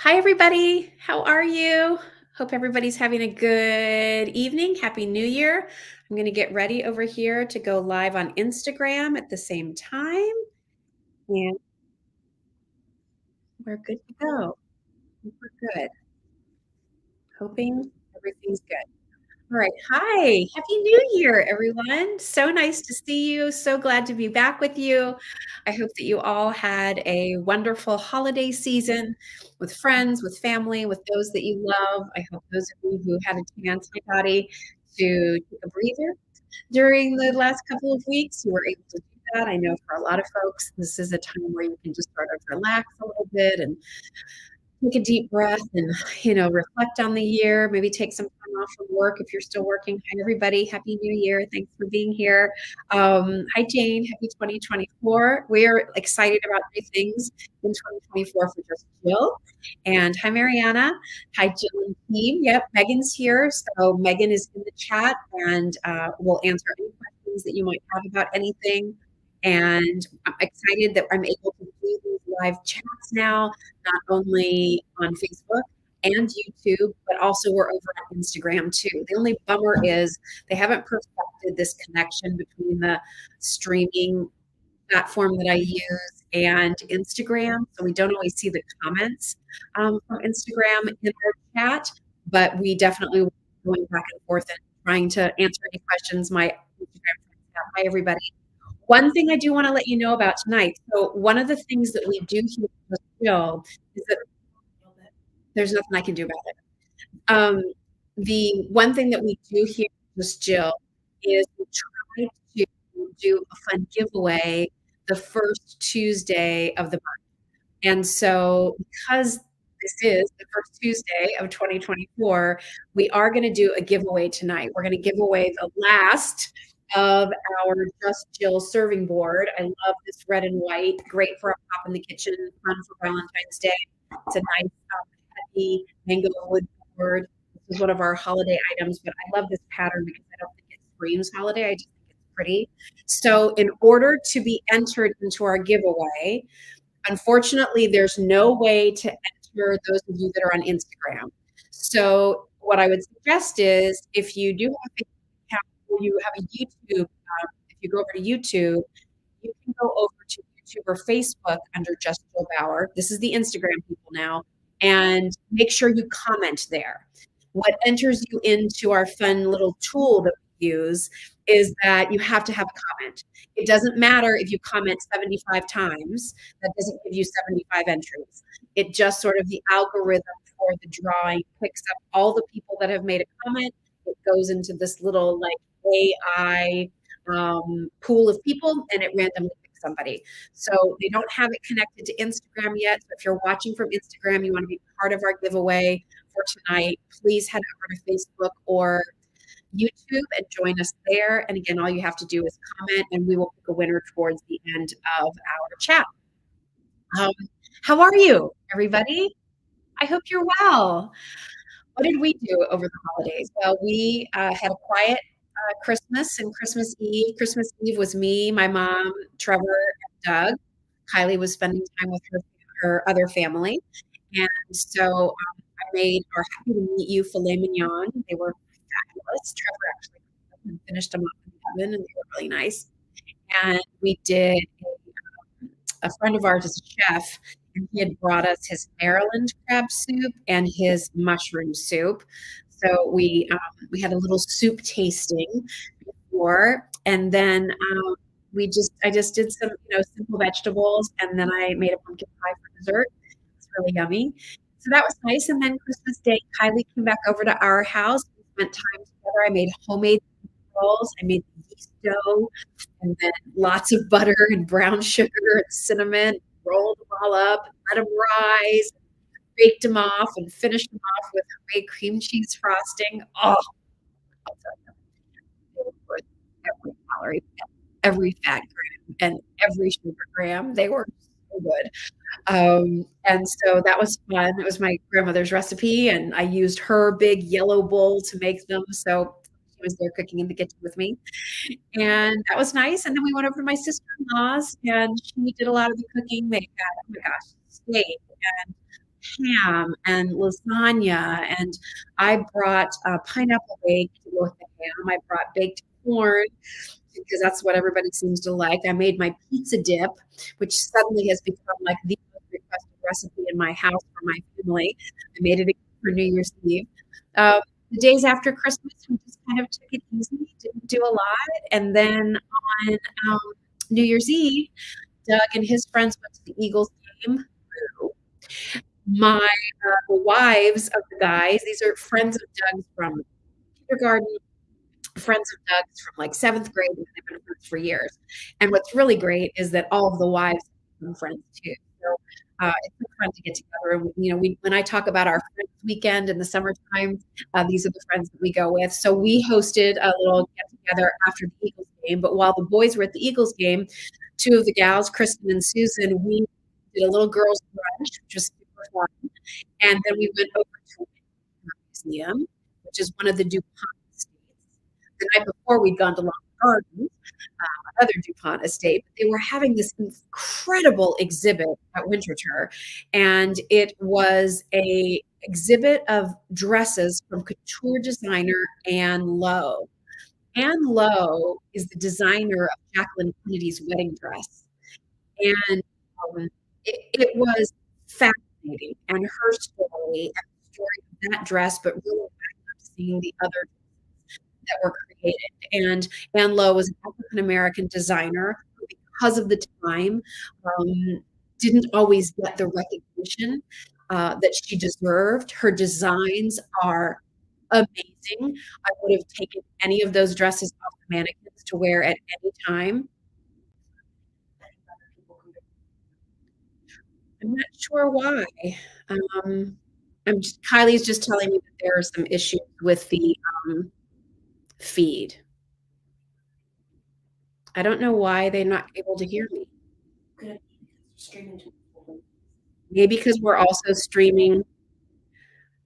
Hi, everybody. How are you? Hope everybody's having a good evening. Happy New Year. I'm going to get ready over here to go live on Instagram at the same time, and we're good to go. We're good. Hoping everything's good. All right. Hi. Happy New Year, everyone. So nice to see you. So glad to be back with you. I hope that you all had a wonderful holiday season with friends, with family, with those that you love. I hope those of you who had a chance, my body, to take a breather during the last couple of weeks, you were able to do that. I know for a lot of folks, this is a time where you can just sort of relax a little bit and take a deep breath and, reflect on the year, maybe take some time off from work if you're still working. Hi, everybody. Happy New Year. Thanks for being here. Hi, Jane. Happy 2024. We are excited about new things in 2024 for Just Jill. And hi, Mariana. Hi, Jill and team. Yep, Megan's here. So Megan is in the chat and will answer any questions that you might have about anything. And I'm excited that I'm able to do these live chats now, not only on Facebook and YouTube, but also we're over on Instagram too. The only bummer is they haven't perfected this connection between the streaming platform that I use and Instagram. So we don't always see the comments from Instagram in our chat, but we definitely will be going back and forth and trying to answer any questions my Instagram friends have. Hi, everybody. One thing I do want to let you know about tonight. So one of the things that we do here with Jill is that there's nothing I can do about it. Um, the one thing that we do here with Jill is we try to do a fun giveaway the first Tuesday of the month. And so because this is the first Tuesday of 2024, we are going to do a giveaway tonight. We're going to give away the last of our Just Jill serving board. I love this red and white, great for a pop in the kitchen, fun for Valentine's Day. It's a nice, heavy mango wood board. This is one of our holiday items, but I love this pattern because I don't think it screams holiday. I just think it's pretty. So, in order to be entered into our giveaway, unfortunately, there's no way to enter those of you that are on Instagram. So what I would suggest is if you do have a Facebook account or you have a YouTube, if you go over to YouTube, you can go over to YouTube or Facebook under Just Jill Bauer. This is the Instagram people now, and make sure you comment there. What enters you into our fun little tool that we use is that you have to have a comment. It doesn't matter if you comment 75 times, that doesn't give you 75 entries. It just sort of the algorithm for the drawing picks up all the people that have made a comment. It goes into this little like AI pool of people and it randomly picks somebody. So they don't have it connected to Instagram yet. So if you're watching from Instagram, you want to be part of our giveaway for tonight, please head over to Facebook or YouTube and join us there. And again, all you have to do is comment and we will pick a winner towards the end of our chat. Um, how are you, everybody? I hope you're well. What did we do over the holidays? Well, we had a quiet Christmas and Christmas Eve. Christmas Eve was me, my mom, Trevor, and Doug. Kylie was spending time with her other family. And so I made our happy to meet you filet mignon. They were fabulous. Trevor actually finished them up in the oven and they were really nice. And we did a friend of ours is a chef, and he had brought us his Maryland crab soup and his mushroom soup. So we had a little soup tasting before, and then I just did some simple vegetables, and then I made a pumpkin pie for dessert. It's really yummy. So that was nice. And then Christmas Day, Kylie came back over to our house. We spent time together. I made homemade rolls. I made yeast dough and then lots of butter and brown sugar and cinnamon, rolled them all up, let them rise, baked them off, and finished them off with homemade cream cheese frosting. Oh, I'll tell you, they were worth every calorie, every fat gram, and every sugar gram. They were so good. And so that was fun. It was my grandmother's recipe, and I used her big yellow bowl to make them. So she was there cooking in the kitchen with me. And that was nice, and then we went over to my sister-in-law's, and she did a lot of the cooking. They had, oh my gosh, steak and ham and lasagna, and I brought pineapple bake to go with the ham. I brought baked corn because that's what everybody seems to like. I made my pizza dip, which suddenly has become like the most requested recipe in my house for my family. I made it again for New Year's Eve. The days after Christmas, we just kind of took it easy, didn't do a lot. And then on um, New Year's Eve, Doug and his friends went to the Eagles game. My the wives of the guys, these are friends of Doug's from kindergarten, friends of Doug's from like seventh grade, and they've been friends for years. And what's really great is that all of the wives become friends too. So it's so fun to get together. And, you know, when I talk about our friends weekend in the summertime, these are the friends that we go with. So we hosted a little get together after the Eagles game. But while the boys were at the Eagles game, two of the gals, Kristen and Susan, we did a little girls' brunch, which was super fun. And then we went over to the museum, which is one of the DuPont estates. The night before, we'd gone to Long Gardens, another DuPont estate. But they were having this incredible exhibit at Winterthur, and it was a exhibit of dresses from couture designer Anne Lowe. Anne Lowe is the designer of Jacqueline Kennedy's wedding dress, and it was fascinating, and her story and the story of that dress, but really seeing the other that were created. And Anne Lowe was an African American designer who, because of the time, didn't always get the recognition that she deserved. Her designs are amazing. I would have taken any of those dresses off the mannequins to wear at any time. I'm not sure why. Um, Kylie's just telling me that there are some issues with the feed. I don't know why they're not able to hear me. Maybe because we're also streaming.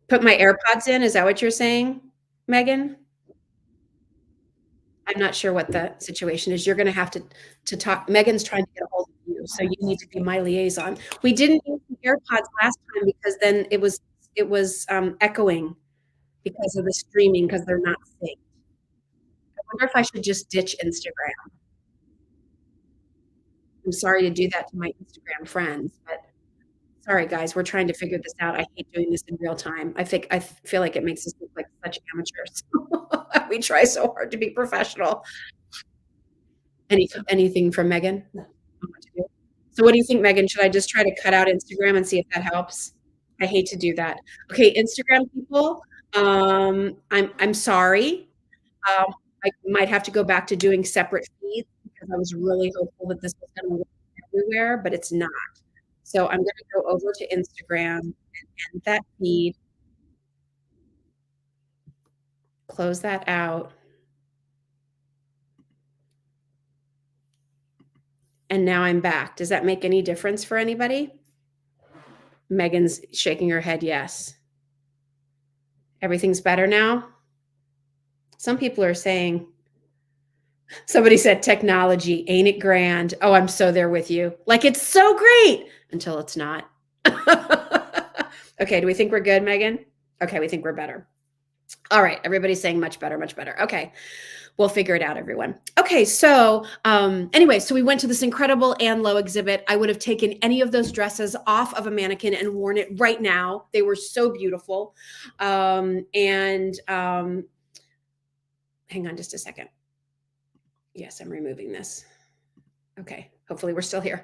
Put my AirPods in. Is that what you're saying, Megan? I'm not sure what the situation is. You're going to have to talk. Megan's trying to get a hold of you, so you need to be my liaison. We didn't use the AirPods last time because then it was echoing because of the streaming because they're not synced. I wonder if I should just ditch Instagram. I'm sorry to do that to my Instagram friends, but sorry guys, we're trying to figure this out. I hate doing this in real time. I feel like it makes us look like such amateurs. We try so hard to be professional. Anything from Megan? No. So what do you think, Megan? Should I just try to cut out Instagram and see if that helps? I hate to do that. Okay, Instagram people, I'm sorry. Um, I might have to go back to doing separate feeds because I was really hopeful that this was going to work everywhere, but it's not. So I'm going to go over to Instagram and end that feed, close that out. And now I'm back. Does that make any difference for anybody? Megan's shaking her head yes. Everything's better now? Some people are saying, somebody said technology, ain't it grand? Oh, I'm so there with you. Like it's so great until it's not. Okay, do we think we're good, Megan? Okay, we think we're better. All right, everybody's saying much better, much better. Okay, we'll figure it out, everyone. Okay, so anyway, so we went to this incredible Anne Lowe exhibit. I would have taken any of those dresses off of a mannequin and worn it right now. They were so beautiful. Hang on just a second. Yes, I'm removing this. Okay, hopefully we're still here.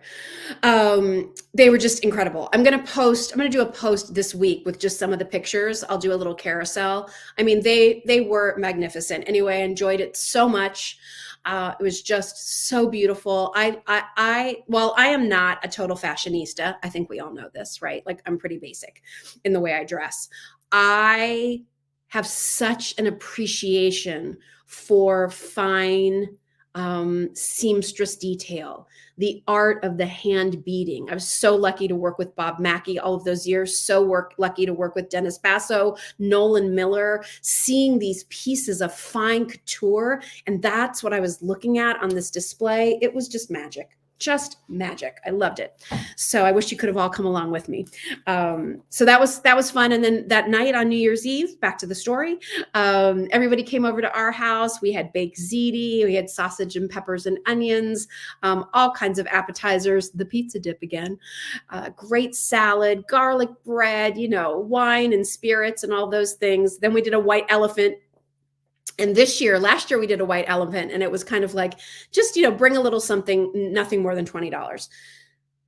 They were just incredible. I'm going to do a post this week with just some of the pictures. I'll do a little carousel. I mean, they were magnificent. Anyway, I enjoyed it so much. It was just so beautiful. Well, I am not a total fashionista. I think we all know this, right? Like I'm pretty basic in the way I dress. I have such an appreciation for fine seamstress detail, the art of the hand beading. I was so lucky to work with Bob Mackie all of those years, lucky to work with Dennis Basso, Nolan Miller, seeing these pieces of fine couture. And that's what I was looking at on this display. It was just magic. Just magic. I loved it. So I wish you could have all come along with me. So that was fun. And then that night on New Year's Eve, back to the story, everybody came over to our house. We had baked ziti, we had sausage and peppers and onions, all kinds of appetizers, the pizza dip again, great salad, garlic bread, wine and spirits and all those things. Then we did a white elephant. And last year we did a white elephant, and it was kind of like, just, bring a little something, nothing more than $20.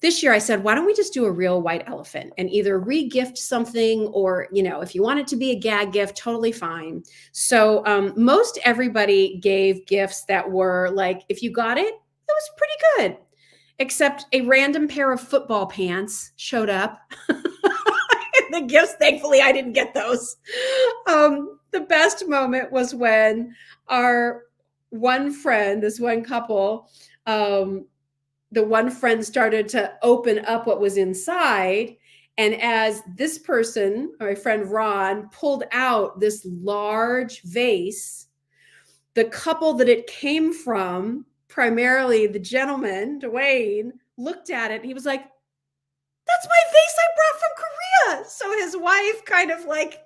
This year I said, why don't we just do a real white elephant and either re-gift something, or, if you want it to be a gag gift, totally fine. So most everybody gave gifts that were like, if you got it, it was pretty good, except a random pair of football pants showed up. The gifts, thankfully, I didn't get those. The best moment was when our one friend, this one couple, the one friend started to open up what was inside. And as this person, my friend Ron, pulled out this large vase, the couple that it came from, primarily the gentleman, Dwayne, looked at it and he was like, that's my vase I brought from Korea. So his wife kind of like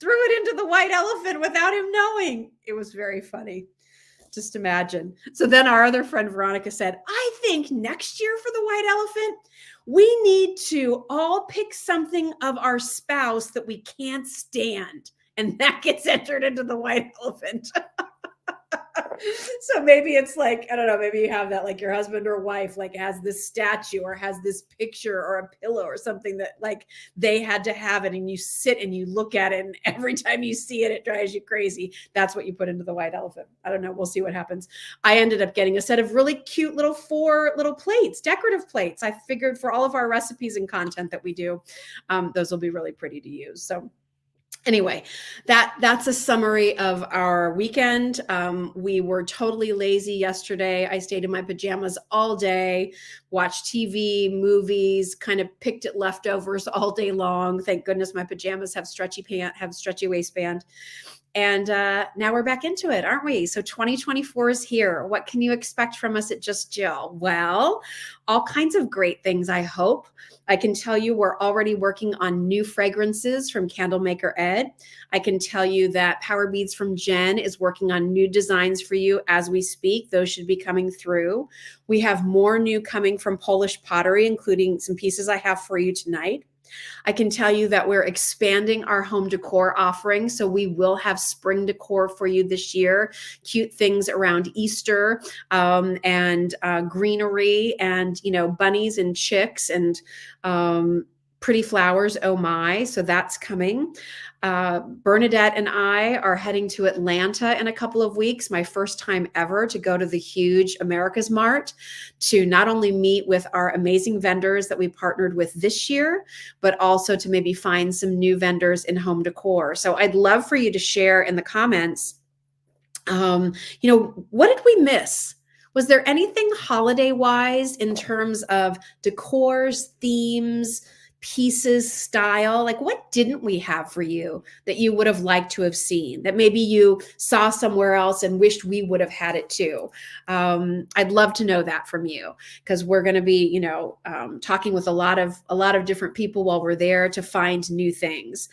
threw it into the white elephant without him knowing. It was very funny. Just imagine. So then our other friend Veronica said, I think next year for the white elephant, we need to all pick something of our spouse that we can't stand. And that gets entered into the white elephant. So maybe it's like, I don't know, maybe you have that, like your husband or wife, like has this statue or has this picture or a pillow or something that like they had to have it, and you sit and you look at it, and every time you see it, it drives you crazy. That's what you put into the white elephant. I don't know. We'll see what happens. I ended up getting a set of really cute little 4 little plates, decorative plates. I figured for all of our recipes and content that we do, those will be really pretty to use. So anyway, that's a summary of our weekend. We were totally lazy yesterday. I stayed in my pajamas all day, watched TV, movies, kind of picked at leftovers all day long. Thank goodness my pajamas have stretchy waistband. And now we're back into it, aren't we? So 2024 is here. What can you expect from us at Just Jill? Well, all kinds of great things, I hope. I can tell you we're already working on new fragrances from Candle Maker Ed. I can tell you that Power Beads from Jen is working on new designs for you as we speak. Those should be coming through. We have more new coming from Polish Pottery, including some pieces I have for you tonight. I can tell you that we're expanding our home decor offering. So we will have spring decor for you this year, cute things around Easter, and greenery, and, bunnies and chicks and pretty flowers. Oh my. So that's coming. Bernadette and I are heading to Atlanta in a couple of weeks, my first time ever to go to the huge America's Mart, to not only meet with our amazing vendors that we partnered with this year, but also to maybe find some new vendors in home decor. So I'd love for you to share in the comments, what did we miss? Was there anything holiday wise in terms of decors, themes, pieces, style? Like, what didn't we have for you that you would have liked to have seen, that maybe you saw somewhere else and wished we would have had it too? I'd love to know that from you, because we're going to be, talking with a lot of different people while we're there to find new things.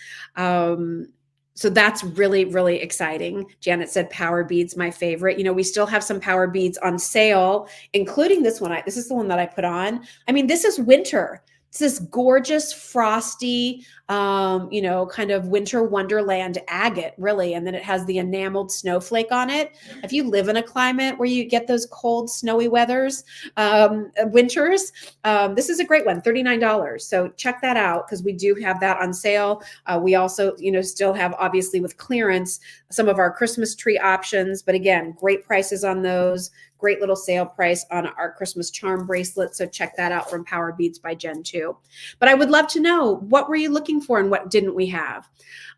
So that's really, really exciting. Janet said Power Beads, my favorite. We still have some Power Beads on sale, including this one. This is the one that I put on. I mean, this is winter. It's this gorgeous, frosty, kind of winter wonderland agate, really. And then it has the enameled snowflake on it. If you live in a climate where you get those cold, snowy winters, this is a great one, $39. So check that out, because we do have that on sale. We also, still have, obviously with clearance, some of our Christmas tree options. But again, great prices on those. Great little sale price on our Christmas charm bracelet. So check that out from Power Beads by Jen too. But I would love to know, what were you looking for and what didn't we have?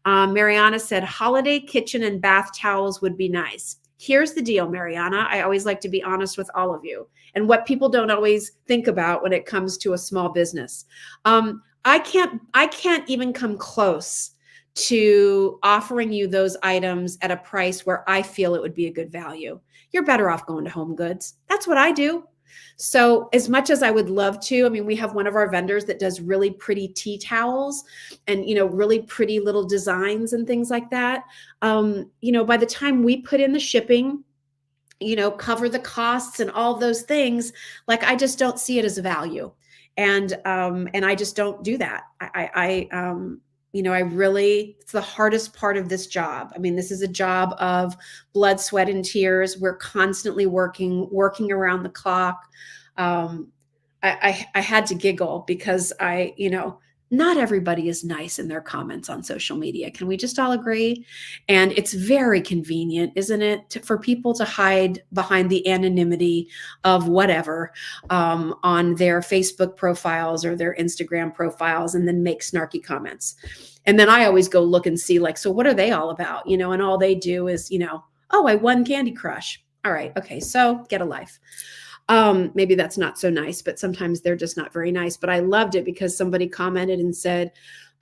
Mariana said holiday kitchen and bath towels would be nice. Here's the deal, Mariana. I always like to be honest with all of you, and what people don't always think about when it comes to a small business. I can't even come close to offering you those items at a price where I feel it would be a good value. You're better off going to Home Goods. That's what I do. So as much as I would love to, I mean, we have one of our vendors that does really pretty tea towels and, really pretty little designs and things like that. By the time we put in the shipping, cover the costs and all those things, like I just don't see it as a value. And I just don't do that. I really, it's the hardest part of this job. I mean, this is a job of blood, sweat, and tears. We're constantly working around the clock. I had to giggle because not everybody is nice in their comments on social media. Can we just all agree? And it's very convenient, isn't it, for people to hide behind the anonymity of whatever on their Facebook profiles or their Instagram profiles and then make snarky comments. And then I always go look and see, like, so what are they all about? And all they do is, oh, I won Candy Crush. All right. Okay. So get a life. Maybe that's not so nice, but sometimes they're just not very nice. But I loved it because somebody commented and said,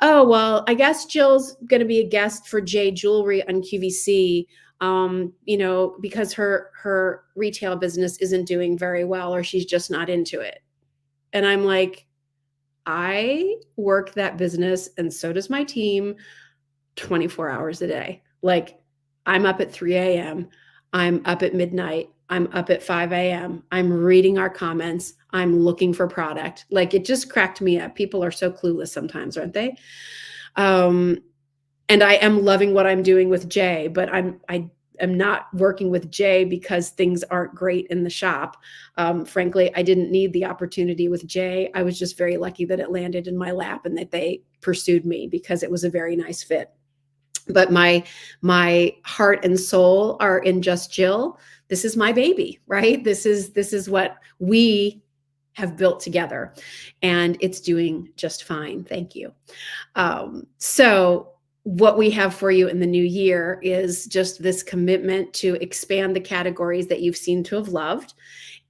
oh, well, I guess Jill's going to be a guest for J Jewelry on QVC, because her retail business isn't doing very well or she's just not into it. And I'm like, I work that business and so does my team 24 hours a day. Like I'm up at 3 a.m. I'm up at midnight. I'm up at 5 a.m. I'm reading our comments. I'm looking for product. Like it just cracked me up. People are so clueless sometimes, aren't they? And I am loving what I'm doing with Jay, but I am not working with Jay because things aren't great in the shop. Frankly, I didn't need the opportunity with Jay. I was just very lucky that it landed in my lap and that they pursued me because it was a very nice fit. But my heart and soul are in Just Jill. This is my baby, right? This is what we have built together, and it's doing just fine. Thank you. So what we have for you in the new year is just this commitment to expand the categories that you've seemed to have loved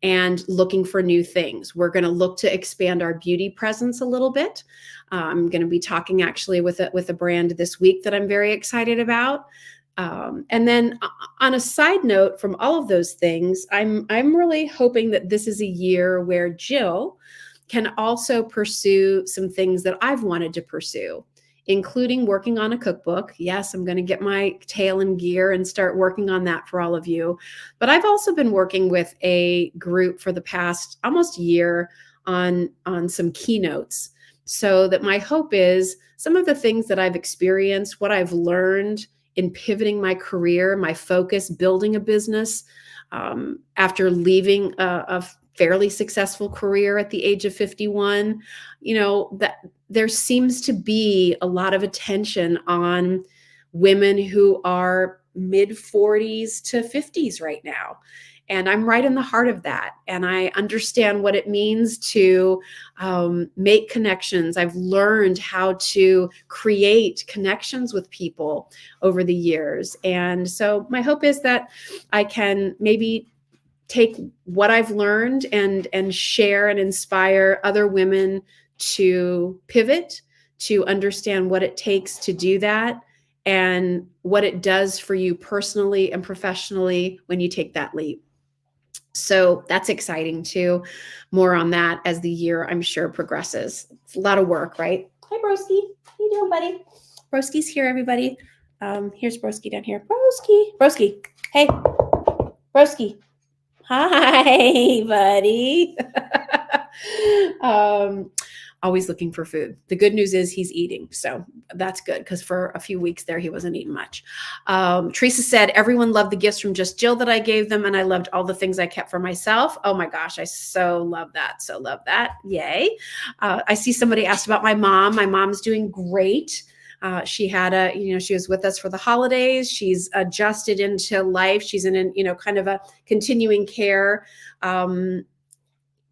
and looking for new things. We're going to look to expand our beauty presence a little bit. I'm going to be talking actually with a brand this week that I'm very excited about. And then on a side note from all of those things, I'm really hoping that this is a year where Jill can also pursue some things that I've wanted to pursue, including working on a cookbook. Yes, I'm going to get my tail in gear and start working on that for all of you. But I've also been working with a group for the past almost year on some keynotes. So that my hope is some of the things that I've experienced, what I've learned in pivoting my career, my focus, building a business after leaving a fairly successful career at the age of 51, that there seems to be a lot of attention on women who are mid 40s to 50s right now. And I'm right in the heart of that. And I understand what it means to make connections. I've learned how to create connections with people over the years. And so my hope is that I can maybe take what I've learned and share and inspire other women to pivot, to understand what it takes to do that and what it does for you personally and professionally when you take that leap. So that's exciting too. More on that as the year, I'm sure, progresses. It's a lot of work, right? Hi, Broski. How you doing, buddy? Broski's here, everybody. Here's Broski down here. Broski. Hey, Broski. Hi, buddy. Always looking for food. The good news is he's eating. So that's good because for a few weeks there, he wasn't eating much. Teresa said, everyone loved the gifts from Just Jill that I gave them. And I loved all the things I kept for myself. Oh my gosh, I so love that. So love that. Yay. I see somebody asked about my mom. My mom's doing great. She had she was with us for the holidays. She's adjusted into life. She's in kind of a continuing care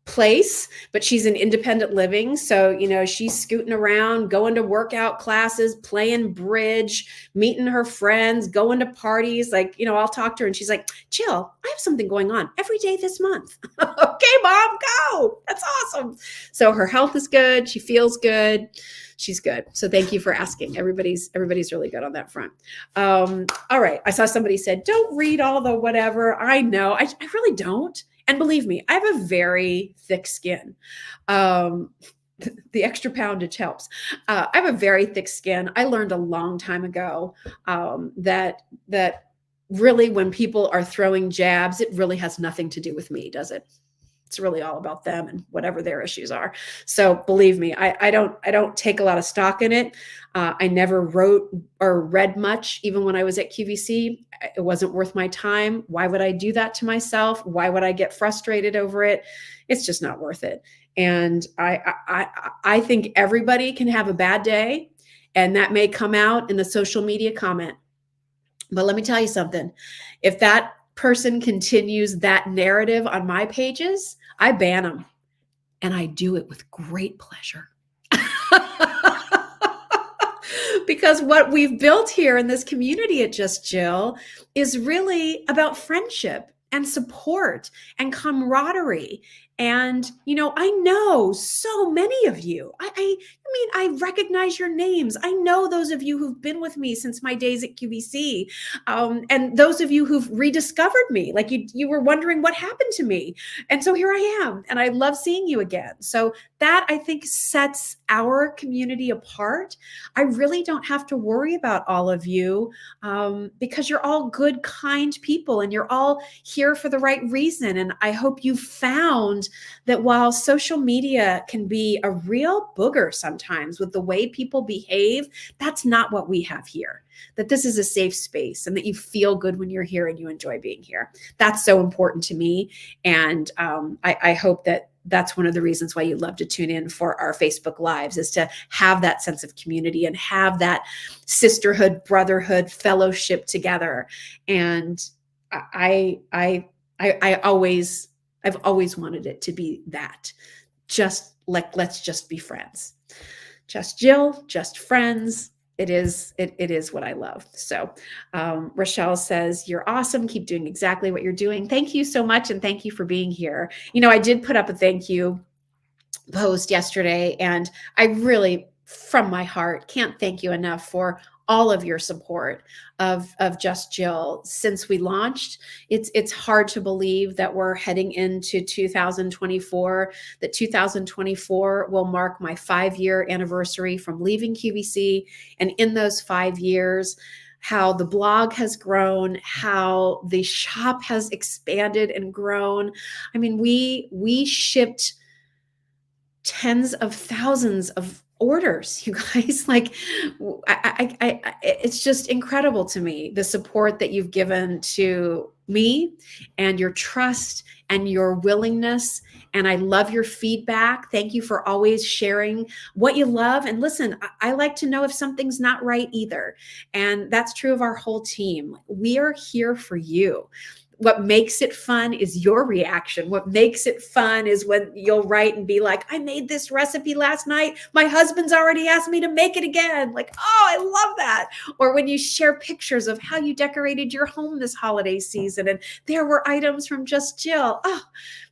place, but she's in independent living. So, she's scooting around, going to workout classes, playing bridge, meeting her friends, going to parties. Like, I'll talk to her and she's like, Jill, I have something going on every day this month. Okay, Mom, go. That's awesome. So her health is good. She feels good. She's good. So thank you for asking. Everybody's really good on that front. All right. I saw somebody said, don't read all the whatever. I know. I really don't. And believe me, I have a very thick skin. Um, the extra poundage helps. I have a very thick skin. I learned a long time ago that really, when people are throwing jabs, it really has nothing to do with me, does it? It's really all about them and whatever their issues are. So believe me, I don't take a lot of stock in it. I never wrote or read much, even when I was at QVC. It wasn't worth my time. Why would I do that to myself? Why would I get frustrated over it? It's just not worth it. And I think everybody can have a bad day, and that may come out in the social media comment. But let me tell you something. If that person continues that narrative on my pages, I ban them, and I do it with great pleasure. Because what we've built here in this community at Just Jill is really about friendship and support and camaraderie. And, I know so many of you. I mean, I recognize your names. I know those of you who've been with me since my days at QVC, and those of you who've rediscovered me, like you were wondering what happened to me. And so here I am, and I love seeing you again. So that, I think, sets our community apart. I really don't have to worry about all of you, because you're all good, kind people, and you're all here for the right reason. And I hope you found that while social media can be a real booger sometimes with the way people behave, that's not what we have here. That this is a safe space, and that you feel good when you're here and you enjoy being here. That's so important to me. And I hope that that's one of the reasons why you love to tune in for our Facebook Lives, is to have that sense of community and have that sisterhood, brotherhood, fellowship together. And I've always wanted it to be that. Just like, let's just be friends. Just Jill, just friends. It is what I love. So Rochelle says, you're awesome. Keep doing exactly what you're doing. Thank you so much. And thank you for being here. I did put up a thank you post yesterday, and I really, from my heart, can't thank you enough for all of your support of Just Jill since we launched. It's hard to believe that we're heading into 2024, that 2024 will mark my 5-year anniversary from leaving QVC. And in those 5 years, how the blog has grown, how the shop has expanded and grown. I mean, we shipped tens of thousands of orders, you guys. Like, it's just incredible to me, the support that you've given to me, and your trust and your willingness. And I love your feedback. Thank you for always sharing what you love. And listen, I like to know if something's not right either. And that's true of our whole team. We are here for you. What makes it fun is your reaction. What makes it fun is when you'll write and be like, I made this recipe last night. My husband's already asked me to make it again. Like, oh, I love that. Or when you share pictures of how you decorated your home this holiday season, and there were items from Just Jill. Oh,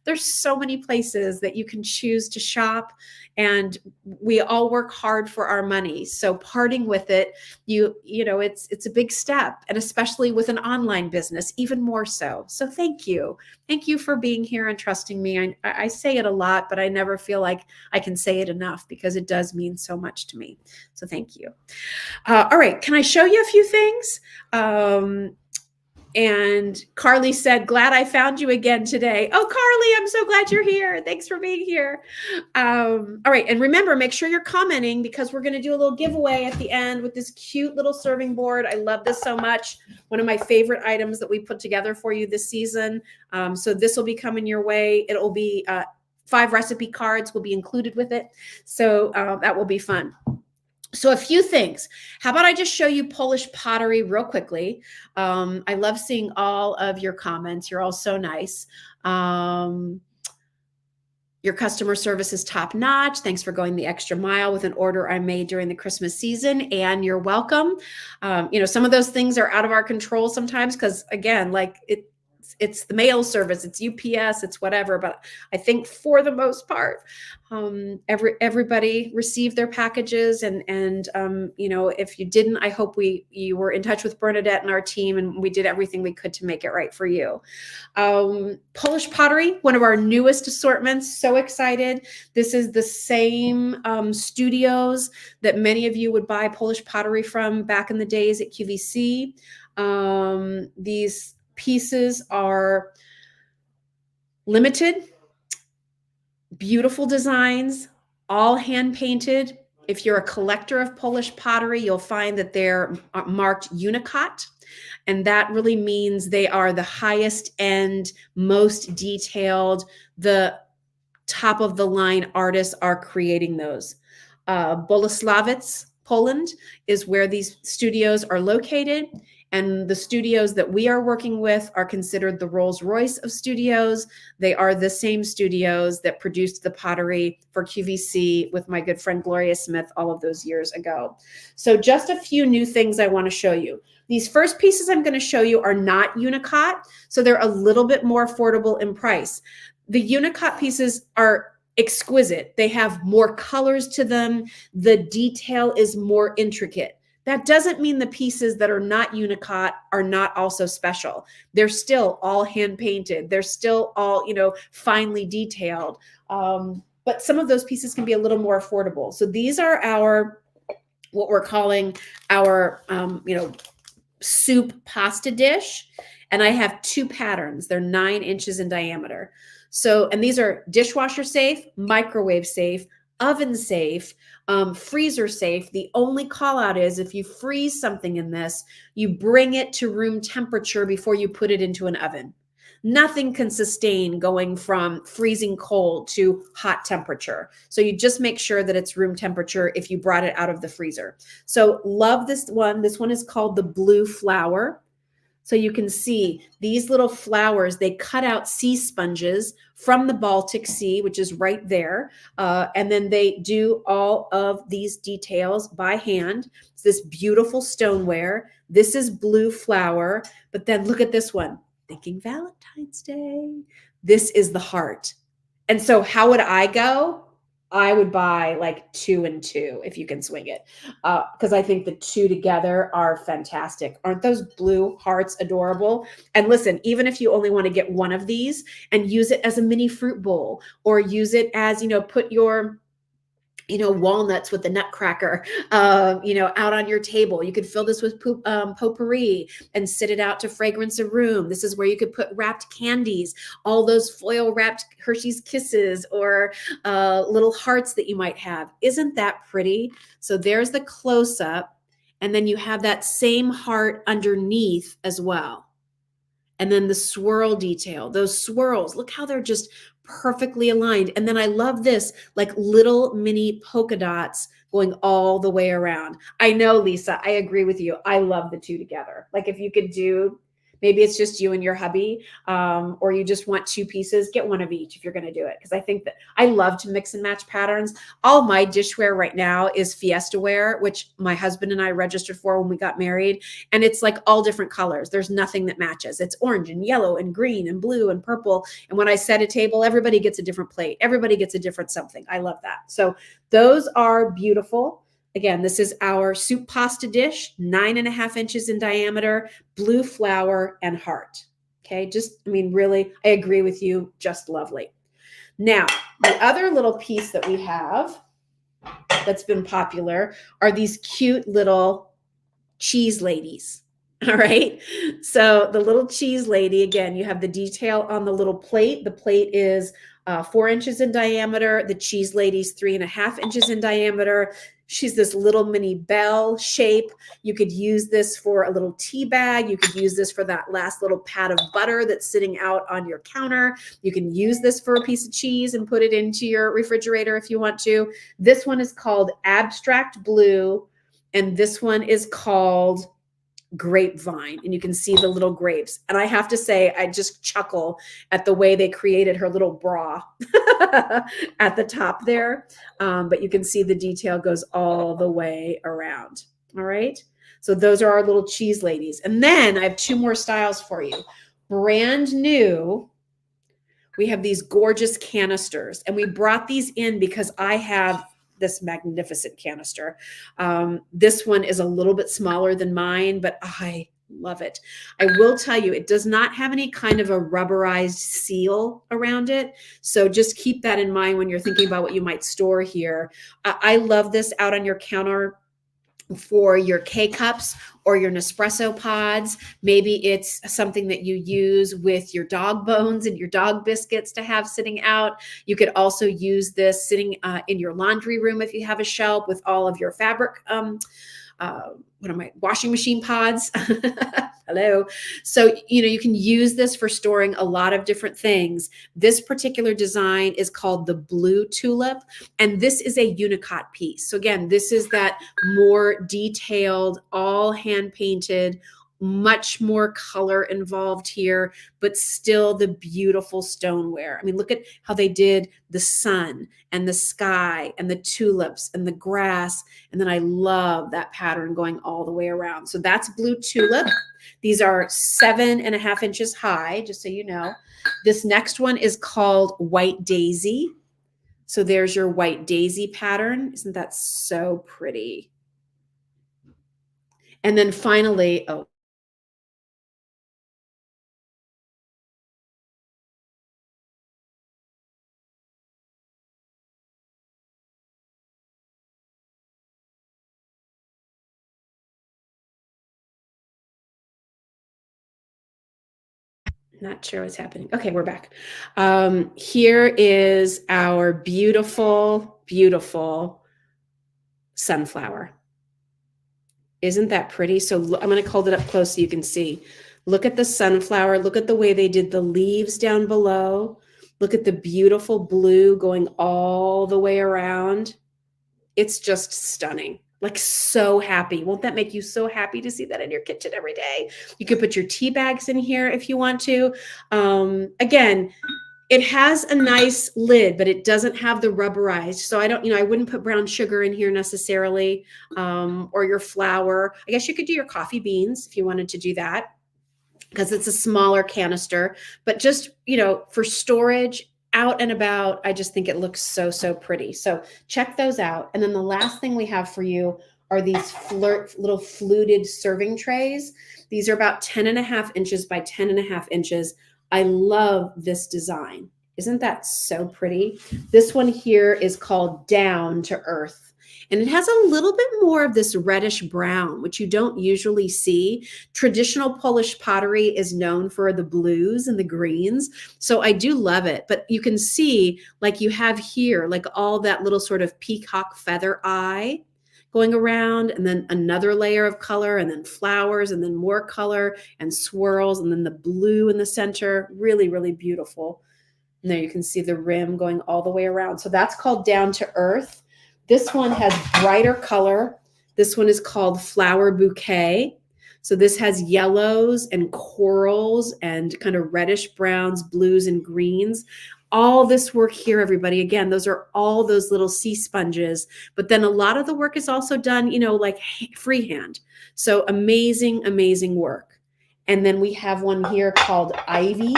there's so many places that you can choose to shop, and we all work hard for our money. So parting with it, it's a big step, and especially with an online business, even more so. So thank you. Thank you for being here and trusting me. I say it a lot, but I never feel like I can say it enough, because it does mean so much to me. So thank you. All right. Can I show you a few things? And Carly said, glad I found you again today. Oh, Carly, I'm so glad you're here. Thanks for being here. All right. And remember, make sure you're commenting, because we're going to do a little giveaway at the end with this cute little serving board. I love this so much. One of my favorite items that we put together for you this season. So this will be coming your way. It'll be 5 recipe cards will be included with it. So that will be fun. So a few things. How about I just show you Polish pottery real quickly? I love seeing all of your comments. You're all so nice. Your customer service is top notch. Thanks for going the extra mile with an order I made during the Christmas season. And you're welcome. Some of those things are out of our control sometimes, because again, like it's the mail service, it's UPS, it's whatever. But I think for the most part, everybody received their packages, and you know, if you didn't, I hope you were in touch with Bernadette and our team, and we did everything we could to make it right for you. Polish pottery, one of our newest assortments. So excited. This is the same studios that many of you would buy Polish pottery from back in the days at QVC. These pieces are limited, beautiful designs, all hand painted. If you're a collector of Polish pottery, you'll find that they're marked Unicot. And that really means they are the highest end, most detailed. The top of the line artists are creating those. Bolesławiec, Poland is where these studios are located. And the studios that we are working with are considered the Rolls-Royce of studios. They are the same studios that produced the pottery for QVC with my good friend Gloria Smith all of those years ago. So just a few new things I want to show you. These first pieces I'm going to show you are not Unicot, so they're a little bit more affordable in price. The Unicot pieces are exquisite. They have more colors to them. The detail is more intricate. That doesn't mean the pieces that are not Unicot are not also special. They're still all hand painted. They're still all, you know, finely detailed. But some of those pieces can be a little more affordable. So these are our, what we're calling our, you know, soup pasta dish. And I have two patterns. They're 9 inches in diameter. So, and these are dishwasher safe, microwave safe, oven safe, freezer safe. The only call out is if you freeze something in this, you bring it to room temperature before you put it into an oven. Nothing can sustain going from freezing cold to hot temperature. So you just make sure that it's room temperature if you brought it out of the freezer. So love this one. This one is called the Blue Flower. So you can see these little flowers, they cut out sea sponges from the Baltic Sea, which is right there. And then they do all of these details by hand. It's this beautiful stoneware. This is Blue Flower. But then look at this one. Thinking Valentine's Day. This is the heart. And so how would I go? I would buy like 2 and 2 if you can swing it, because I think the two together are fantastic. Aren't those blue hearts adorable? And listen, even if you only want to get one of these and use it as a mini fruit bowl, or use it as, you know, put your, you know, walnuts with the nutcracker, you know, out on your table. You could fill this with potpourri and sit it out to fragrance a room. This is where you could put wrapped candies, all those foil wrapped Hershey's Kisses, or little hearts that you might have. Isn't that pretty? So there's the close up. And then you have that same heart underneath as well. And then the swirl detail, those swirls, look how they're just perfectly aligned. And then I love this, like little mini polka dots going all the way around. I know, Lisa, I agree with you. I love the two together. Like if you could do, maybe it's just you and your hubby, or you just want 2 pieces, get one of each if you're going to do it. Because I think that I love to mix and match patterns. All my dishware right now is Fiesta ware, which my husband and I registered for when we got married. And it's like all different colors. There's nothing that matches. It's orange and yellow and green and blue and purple. And when I set a table, everybody gets a different plate. Everybody gets a different something. I love that. So those are beautiful. Again, this is our soup pasta dish, 9.5 inches in diameter, Blue Flower and heart. Okay, just, I mean, really, I agree with you, just lovely. Now, the other little piece that we have that's been popular are these cute little cheese ladies. All right, so the little cheese lady, again, you have the detail on the little plate. The plate is 4 inches in diameter. The cheese lady's 3.5 inches in diameter. She's this little mini bell shape. You could use this for a little tea bag. You could use this for that last little pat of butter that's sitting out on your counter. You can use this for a piece of cheese and put it into your refrigerator if you want to. This one is called Abstract Blue, and this one is called Grapevine, and you can see the little grapes. And I have to say, I just chuckle at the way they created her little bra at the top there. But you can see the detail goes all the way around. All right. So those are our little cheese ladies. And then I have 2 more styles for you. brand new, we have these gorgeous canisters, and we brought these in because I have this magnificent canister. This one is a little bit smaller than mine, but I love it. I will tell you, it does not have any kind of a rubberized seal around it. So just keep that in mind when you're thinking about what you might store here. I love this out on your counter for your K-cups or your Nespresso pods. Maybe it's something that you use with your dog bones and your dog biscuits to have sitting out. You could also use this sitting in your laundry room if you have a shelf with all of your fabric washing machine pods. Hello. So, you can use this for storing a lot of different things. This particular design is called the Blue Tulip, and this is a unicut piece. So again, this is that more detailed, all hand painted, much more color involved here, but still the beautiful stoneware. I mean, look at how they did the sun and the sky and the tulips and the grass. And then I love that pattern going all the way around. So that's Blue Tulip. These are 7.5 inches high, just so you know. This next one is called White Daisy. So there's your White Daisy pattern. Isn't that so pretty? And then finally, oh, not sure what's happening. Okay, we're back. Here is our beautiful, beautiful sunflower. Isn't that pretty? So I'm going to hold it up close so you can see. Look at the sunflower. Look at the way they did the leaves down below. Look at the beautiful blue going all the way around. It's just stunning. Like, so happy. Won't that make you so happy to see that in your kitchen every day? You could put your tea bags in here if you want to. Again, it has a nice lid, but it doesn't have the rubberized. So I wouldn't put brown sugar in here necessarily, or your flour. I guess you could do your coffee beans if you wanted to do that, because it's a smaller canister. But just, for storage out and about, I just think it looks so, so pretty. So check those out. And then the last thing we have for you are these little fluted serving trays. These are about 10.5 inches by 10.5 inches. I love this design. Isn't that so pretty? This one here is called Down to Earth. And it has a little bit more of this reddish brown, which you don't usually see. Traditional Polish pottery is known for the blues and the greens. So I do love it. But you can see, like you have here, like all that little sort of peacock feather eye going around, and then another layer of color, and then flowers, and then more color and swirls, and then the blue in the center. Really, really beautiful. And there you can see the rim going all the way around. So that's called Down to Earth. This one has brighter color. This one is called Flower Bouquet. So this has yellows and corals and kind of reddish browns, blues, and greens. All this work here, everybody, again, those are all those little sea sponges. But then a lot of the work is also done, like freehand. So amazing, amazing work. And then we have one here called Ivy,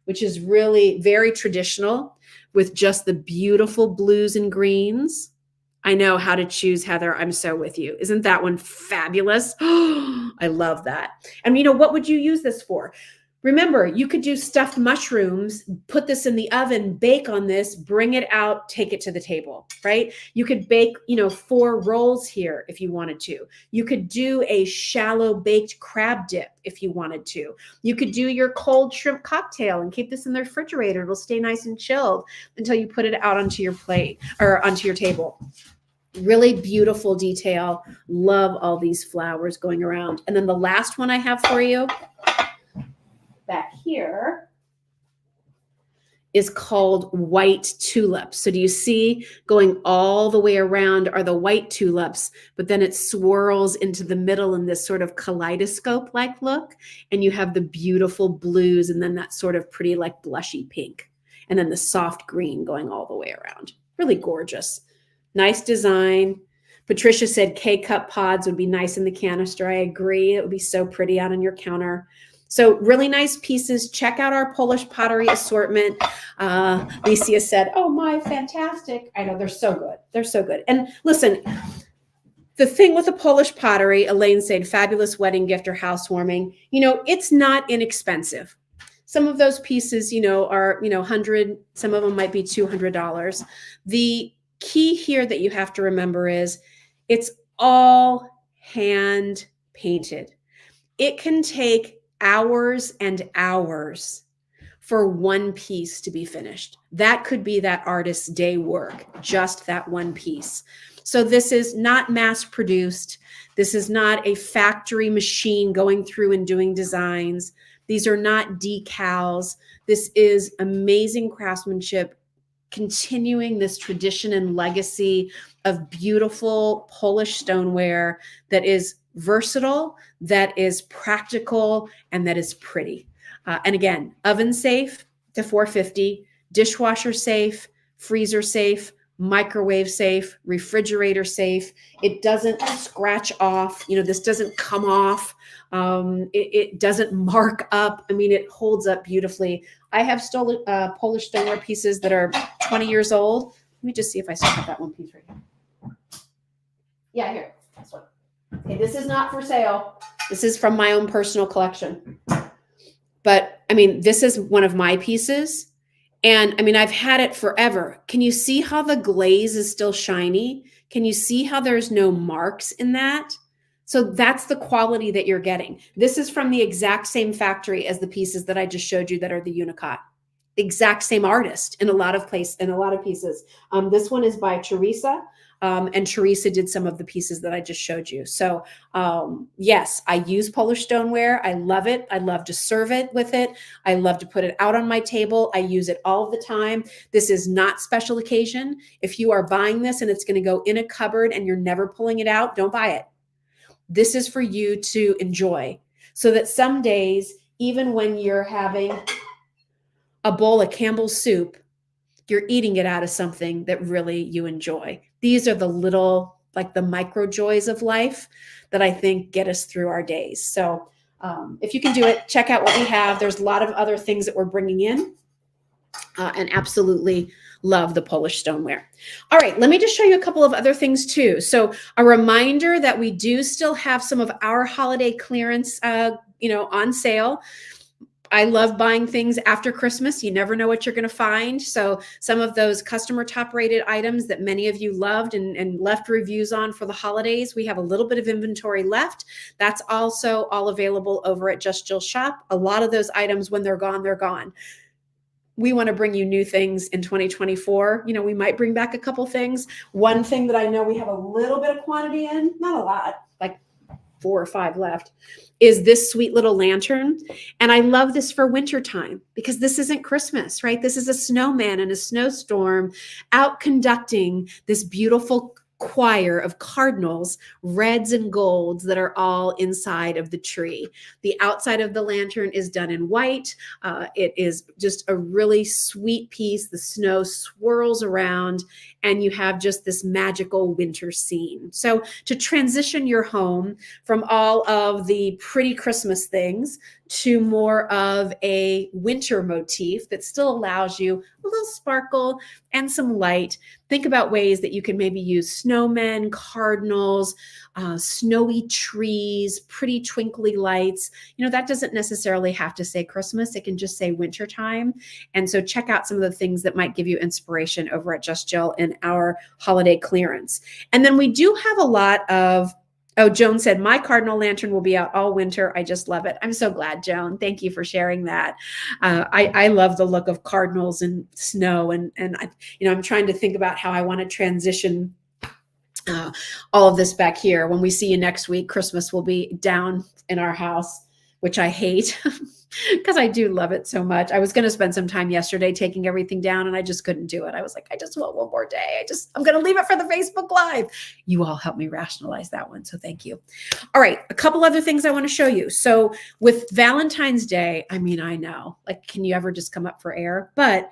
which is really very traditional with just the beautiful blues and greens. I know how to choose, Heather. I'm so with you. Isn't that one fabulous? I love that. And what would you use this for? Remember, you could do stuffed mushrooms, put this in the oven, bake on this, bring it out, take it to the table, right? You could bake, 4 rolls here if you wanted to. You could do a shallow baked crab dip if you wanted to. You could do your cold shrimp cocktail and keep this in the refrigerator. It'll stay nice and chilled until you put it out onto your plate or onto your table. Really beautiful detail. Love all these flowers going around. And then the last one I have for you back here is called White Tulips. So do you see going all the way around are the white tulips, but then it swirls into the middle in this sort of kaleidoscope-like look. And you have the beautiful blues and then that sort of pretty like blushy pink. And then the soft green going all the way around. Really gorgeous. Nice design. Patricia said K-cup pods would be nice in the canister. I agree. It would be so pretty out on your counter. So really nice pieces. Check out our Polish pottery assortment. Licia said, oh my, fantastic. I know, they're so good. They're so good. And listen, the thing with the Polish pottery, Elaine said, fabulous wedding gift or housewarming, it's not inexpensive. Some of those pieces, are, 100, some of them might be $200. The key here that you have to remember is it's all hand painted. It can take hours and hours for one piece to be finished. That could be that artist's day work, just that one piece. So this is not mass produced. This is not a factory machine going through and doing designs. These are not decals. This is amazing craftsmanship, continuing this tradition and legacy of beautiful Polish stoneware that is versatile, that is practical, and that is pretty. And again, oven safe to 450, dishwasher safe, freezer safe, microwave safe, refrigerator safe. It doesn't scratch off. This doesn't come off. It doesn't mark up. I mean, it holds up beautifully. I have Polish stoneware pieces that are 20 years old. Let me just see if I still have that one piece right here. Yeah, here. This one. Okay, this is not for sale. This is from my own personal collection. But I mean, this is one of my pieces. And I mean, I've had it forever. Can you see how the glaze is still shiny? Can you see how there's no marks in that? So that's the quality that you're getting. This is from the exact same factory as the pieces that I just showed you that are the Unicot. Exact same artist in a lot of pieces. This one is by Teresa. And Teresa did some of the pieces that I just showed you. So yes, I use Polish stoneware. I love it. I love to serve it with it. I love to put it out on my table. I use it all the time. This is not special occasion. If you are buying this and it's going to go in a cupboard and you're never pulling it out, don't buy it. This is for you to enjoy, so that some days, even when you're having a bowl of Campbell's soup, you're eating it out of something that really you enjoy. These are the little, like the micro joys of life that I think get us through our days. So if you can do it, check out what we have. There's a lot of other things that we're bringing in, and absolutely love the Polish stoneware. All right, let me just show you a couple of other things too. So a reminder that we do still have some of our holiday clearance, on sale. I love buying things after Christmas. You never know what you're going to find. So some of those customer top rated items that many of you loved and left reviews on for the holidays, we have a little bit of inventory left. That's also all available over at Just Jill Shop. A lot of those items, when they're gone, they're gone. We want to bring you new things in 2024. We might bring back a couple things. One thing that I know we have a little bit of quantity in, not a lot, like 4 or 5 left, is this sweet little lantern. And I love this for wintertime because this isn't Christmas, right? This is a snowman in a snowstorm out conducting this beautiful choir of cardinals, reds and golds that are all inside of the tree. The outside of the lantern is done in white. It is just a really sweet piece. The snow swirls around and you have just this magical winter scene. So to transition your home from all of the pretty Christmas things to more of a winter motif that still allows you a little sparkle and some light, think about ways that you can maybe use snowmen, cardinals, snowy trees, pretty twinkly lights. That doesn't necessarily have to say Christmas. It can just say wintertime. And so check out some of the things that might give you inspiration over at Just Jill in our holiday clearance. And then we do have a lot of, Joan said, my cardinal lantern will be out all winter. I just love it. I'm so glad, Joan. Thank you for sharing that. I love the look of cardinals and snow. And I'm trying to think about how I want to transition all of this back here. When we see you next week, Christmas will be down in our house, which I hate because I do love it so much. I was going to spend some time yesterday taking everything down and I just couldn't do it. I was like, I just want one more day. I'm going to leave it for the Facebook Live. You all helped me rationalize that one. So thank you. All right. A couple other things I want to show you. So with Valentine's Day, I mean, I know, like, can you ever just come up for air? But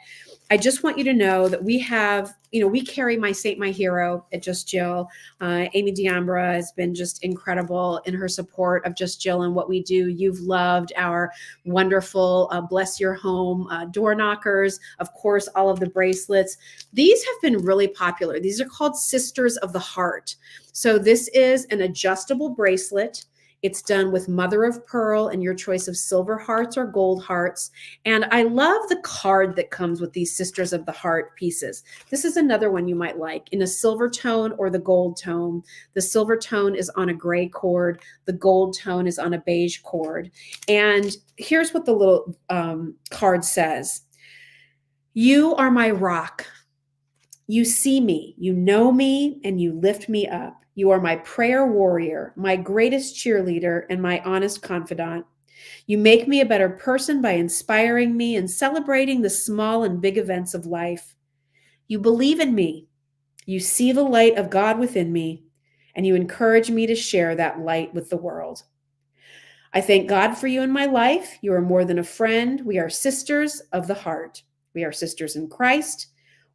I just want you to know that we have, we carry my saint, my hero at Just Jill. Amy Diambra has been just incredible in her support of Just Jill and what we do. You've loved our wonderful Bless Your Home door knockers, of course, all of the bracelets. These have been really popular. These are called Sisters of the Heart. So this is an adjustable bracelet. It's done with mother of pearl and your choice of silver hearts or gold hearts. And I love the card that comes with these Sisters of the Heart pieces. This is another one you might like in a silver tone or the gold tone. The silver tone is on a gray cord. The gold tone is on a beige cord. And here's what the little card says. You are my rock. You see me, you know me, and you lift me up. You are my prayer warrior, my greatest cheerleader, and my honest confidant. You make me a better person by inspiring me and celebrating the small and big events of life. You believe in me. You see the light of God within me, and you encourage me to share that light with the world. I thank God for you in my life. You are more than a friend. We are sisters of the heart. We are sisters in Christ.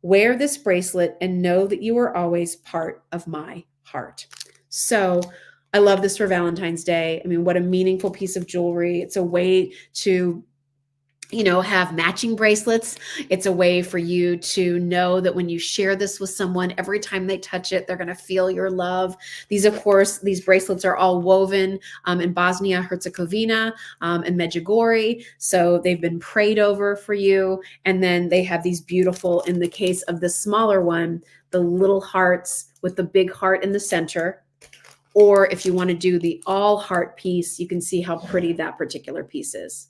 Wear this bracelet and know that you are always part of my heart. So I love this for Valentine's Day. I mean, what a meaningful piece of jewelry. It's a way to have matching bracelets. It's a way for you to know that when you share this with someone, every time they touch it, they're going to feel your love. These, of course, these bracelets are all woven in Bosnia, Herzegovina, and Medjugorje. So they've been prayed over for you. And then they have these beautiful, in the case of the smaller one, the little hearts with the big heart in the center. Or if you want to do the all heart piece, you can see how pretty that particular piece is.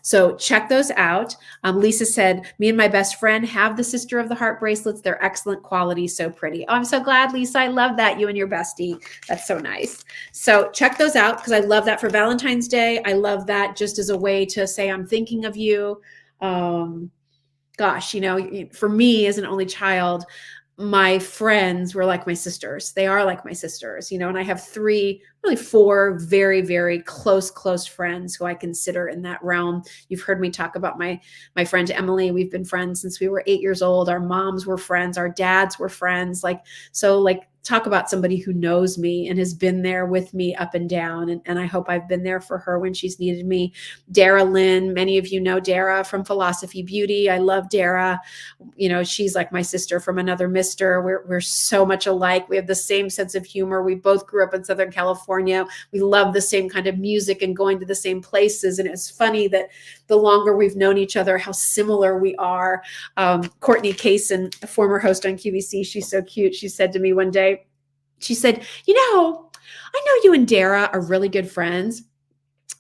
So check those out. Lisa said, me and my best friend have the Sister of the Heart bracelets. They're excellent quality, so pretty. Oh, I'm so glad, Lisa. I love that, you and your bestie. That's so nice. So check those out because I love that for Valentine's Day. I love that just as a way to say I'm thinking of you. Gosh, for me as an only child, my friends were like my sisters. They are like my sisters, and I have four very, very close friends who I consider in that realm. You've heard me talk about my friend Emily. We've been friends since we were 8 years old. Our moms were friends. Our dads were friends. Talk about somebody who knows me and has been there with me up and down. And I hope I've been there for her when she's needed me. Dara Lynn, many of you know Dara from Philosophy Beauty. I love Dara. She's like my sister from another mister. We're so much alike. We have the same sense of humor. We both grew up in Southern California. We love the same kind of music and going to the same places. And it's funny that the longer we've known each other, how similar we are. Courtney Kaysen, a former host on QVC, she's so cute. She said to me one day, she said, I know you and Dara are really good friends.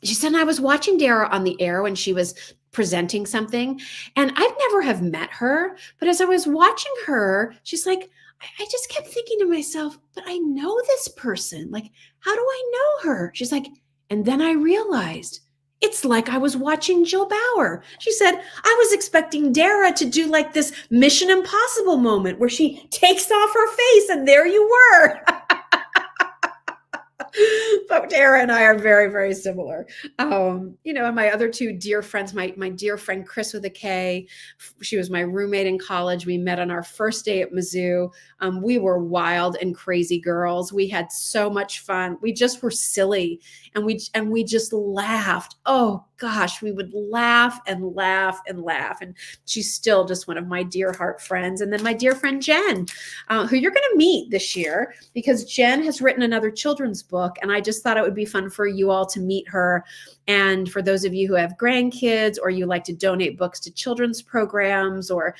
She said, I was watching Dara on the air when she was presenting something, and I've never have met her. But as I was watching her, she's like, I just kept thinking to myself, but I know this person. Like, how do I know her? She's like, and then I realized it's like I was watching Jill Bauer. She said, I was expecting Dara to do like this Mission Impossible moment where she takes off her face and there you were. But Dara and I are very, very similar. And my other two dear friends, my dear friend Chris with a K, she was my roommate in college. We met on our first day at Mizzou. We were wild and crazy girls. We had so much fun. We just were silly, and we just laughed. Oh gosh, we would laugh and laugh and laugh. And she's still just one of my dear heart friends. And then my dear friend Jen, who you're going to meet this year because Jen has written another children's book. And I just thought it would be fun for you all to meet her. And for those of you who have grandkids or you like to donate books to children's programs, or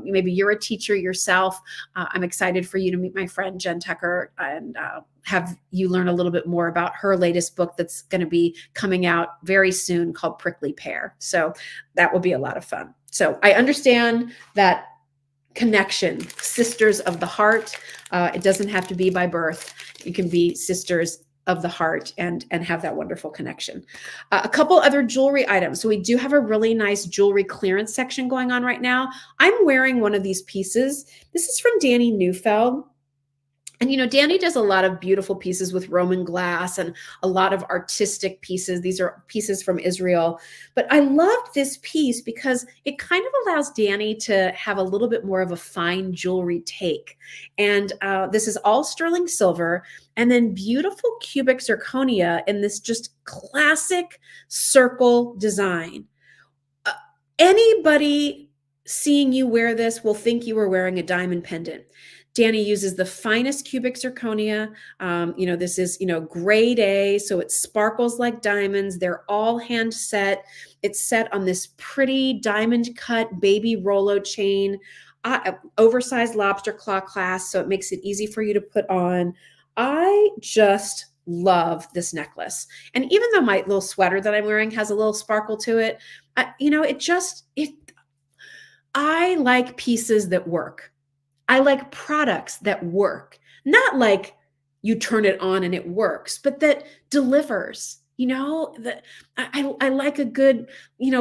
maybe you're a teacher yourself, I'm excited for you to meet my friend Jen Tucker and have you learn a little bit more about her latest book that's going to be coming out very soon called Prickly Pear. So that will be a lot of fun. So I understand that connection, sisters of the heart. It doesn't have to be by birth. You can be sisters of the heart and have that wonderful connection. A couple other jewelry items. So we do have a really nice jewelry clearance section going on right now. I'm wearing one of these pieces. This is from Danny Neufeld. And Danny does a lot of beautiful pieces with Roman glass and a lot of artistic pieces. These are pieces from Israel. But I loved this piece because it kind of allows Danny to have a little bit more of a fine jewelry take. And this is all sterling silver and then beautiful cubic zirconia in this just classic circle design. Uh, Anybody seeing you wear this will think you are wearing a diamond pendant. Danny uses the finest cubic zirconia. This is, grade A, so it sparkles like diamonds. They're all hand set. It's set on this pretty diamond cut baby Rolo chain, oversized lobster claw clasp, so it makes it easy for you to put on. I just love this necklace. And even though my little sweater that I'm wearing has a little sparkle to it, I like pieces that work. I like products that work, not like you turn it on and it works, but that delivers. That I like a good,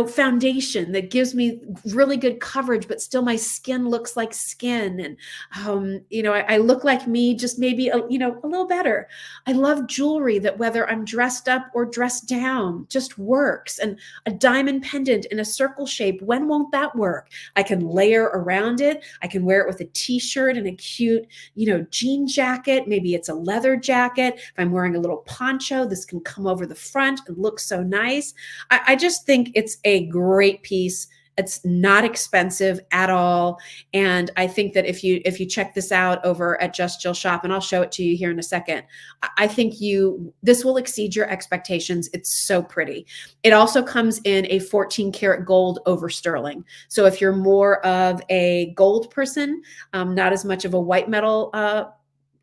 foundation that gives me really good coverage, but still my skin looks like skin. And, I look like me, just maybe, a little better. I love jewelry that whether I'm dressed up or dressed down just works. And a diamond pendant in a circle shape, when won't that work? I can layer around it. I can wear it with a t-shirt and a cute, jean jacket. Maybe it's a leather jacket. If I'm wearing a little poncho, this can come over the front and look so nice. I just think it's a great piece. It's not expensive at all. And I think that if you check this out over at Just Jill Shop, and I'll show it to you here in a second, I think this will exceed your expectations. It's so pretty. It also comes in a 14 karat gold over sterling. So if you're more of a gold person, not as much of a white metal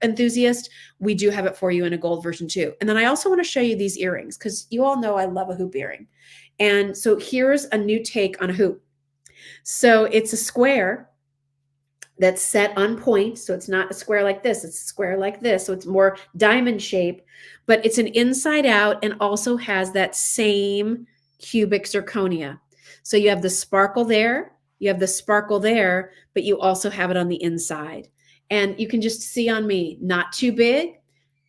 enthusiast, we do have it for you in a gold version too. And then I also want to show you these earrings because you all know I love a hoop earring. And so here's a new take on a hoop. So it's a square that's set on point. So it's not a square like this, it's a square like this. So it's more diamond shape, but it's an inside out and also has that same cubic zirconia. So you have the sparkle there, you have the sparkle there, but you also have it on the inside. And you can just see on me, not too big,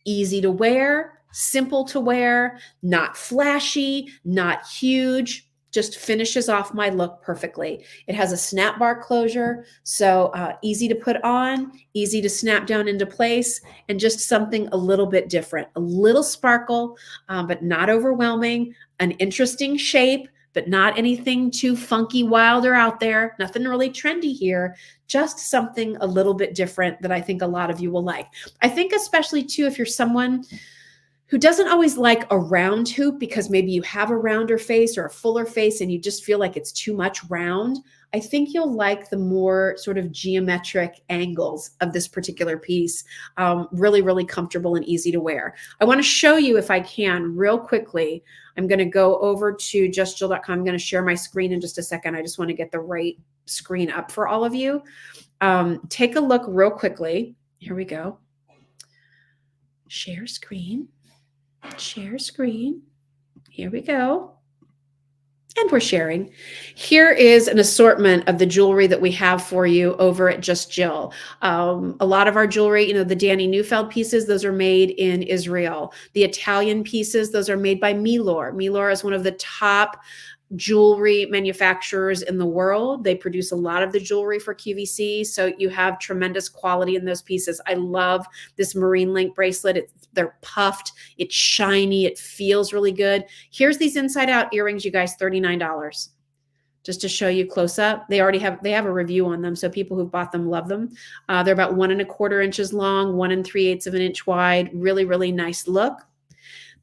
easy to wear, simple to wear, not flashy, not huge, just finishes off my look perfectly. It has a snap bar closure, so easy to put on, easy to snap down into place, and just something a little bit different. A little sparkle, but not overwhelming, an interesting shape, but not anything too funky, wild, or out there. Nothing really trendy here, just something a little bit different that I think a lot of you will like. I think especially too, if you're someone who doesn't always like a round hoop because maybe you have a rounder face or a fuller face and you just feel like it's too much round, I think you'll like the more sort of geometric angles of this particular piece. Really, really comfortable and easy to wear. I want to show you, if I can, real quickly. I'm going to go over to justjill.com. I'm going to share my screen in just a second. I just want to get the right screen up for all of you. Take a look real quickly. Here we go. Share screen. Share screen. Here we go. And we're sharing. Here is an assortment of the jewelry that we have for you over at Just Jill. A lot of our jewelry, the Danny Neufeld pieces, those are made in Israel. The Italian pieces, those are made by Milor. Milor is one of the top jewelry manufacturers in the world. They produce a lot of the jewelry for QVC, so you have tremendous quality in those pieces. I love this marine link bracelet. They're puffed, it's shiny, it feels really good. Here's these inside out earrings, you guys, $39. Just to show you close up. They have a review on them, so people who've bought them love them. They're about 1 1/4 inches long, 1 3/8 of an inch wide. Really, really nice look.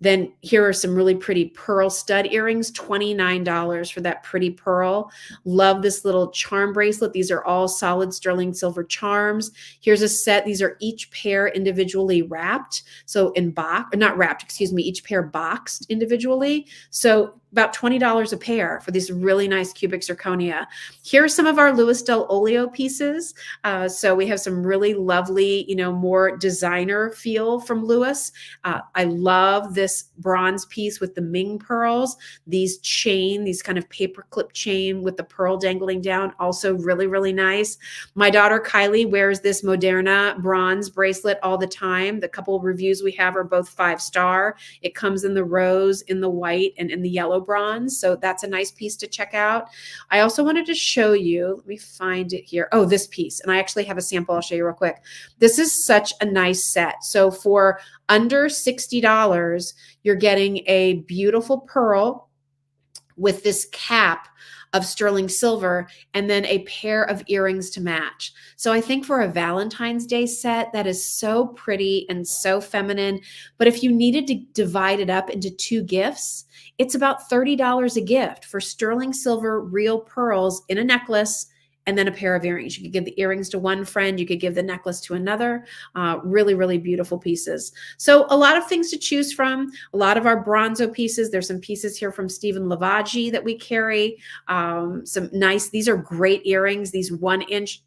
Then here are some really pretty pearl stud earrings, $29 for that pretty pearl. Love this little charm bracelet. These are all solid sterling silver charms. Here's a set. These are each pair individually wrapped. So not wrapped, excuse me, each pair boxed individually. So about $20 a pair for these really nice cubic zirconia. Here are some of our Louis Del Olio pieces. So we have some really lovely, more designer feel from Louis. I love this bronze piece with the Ming pearls. These kind of paperclip chain with the pearl dangling down, also really, really nice. My daughter Kylie wears this Moderna bronze bracelet all the time. The couple of reviews we have are both 5-star. It comes in the rose, in the white, and in the yellow bronze. So that's a nice piece to check out. I also wanted to show you, let me find it here. Oh, this piece. And I actually have a sample I'll show you real quick. This is such a nice set. So for under $60, you're getting a beautiful pearl with this cap of sterling silver and then a pair of earrings to match. So I think for a Valentine's Day set, that is so pretty and so feminine. But if you needed to divide it up into 2 gifts, it's about $30 a gift for sterling silver real pearls in a necklace and then a pair of earrings. You could give the earrings to one friend. You could give the necklace to another. Really, really beautiful pieces. So a lot of things to choose from. A lot of our bronzo pieces. There's some pieces here from Stephen Lavaggi that we carry. These are great earrings. These 1-inch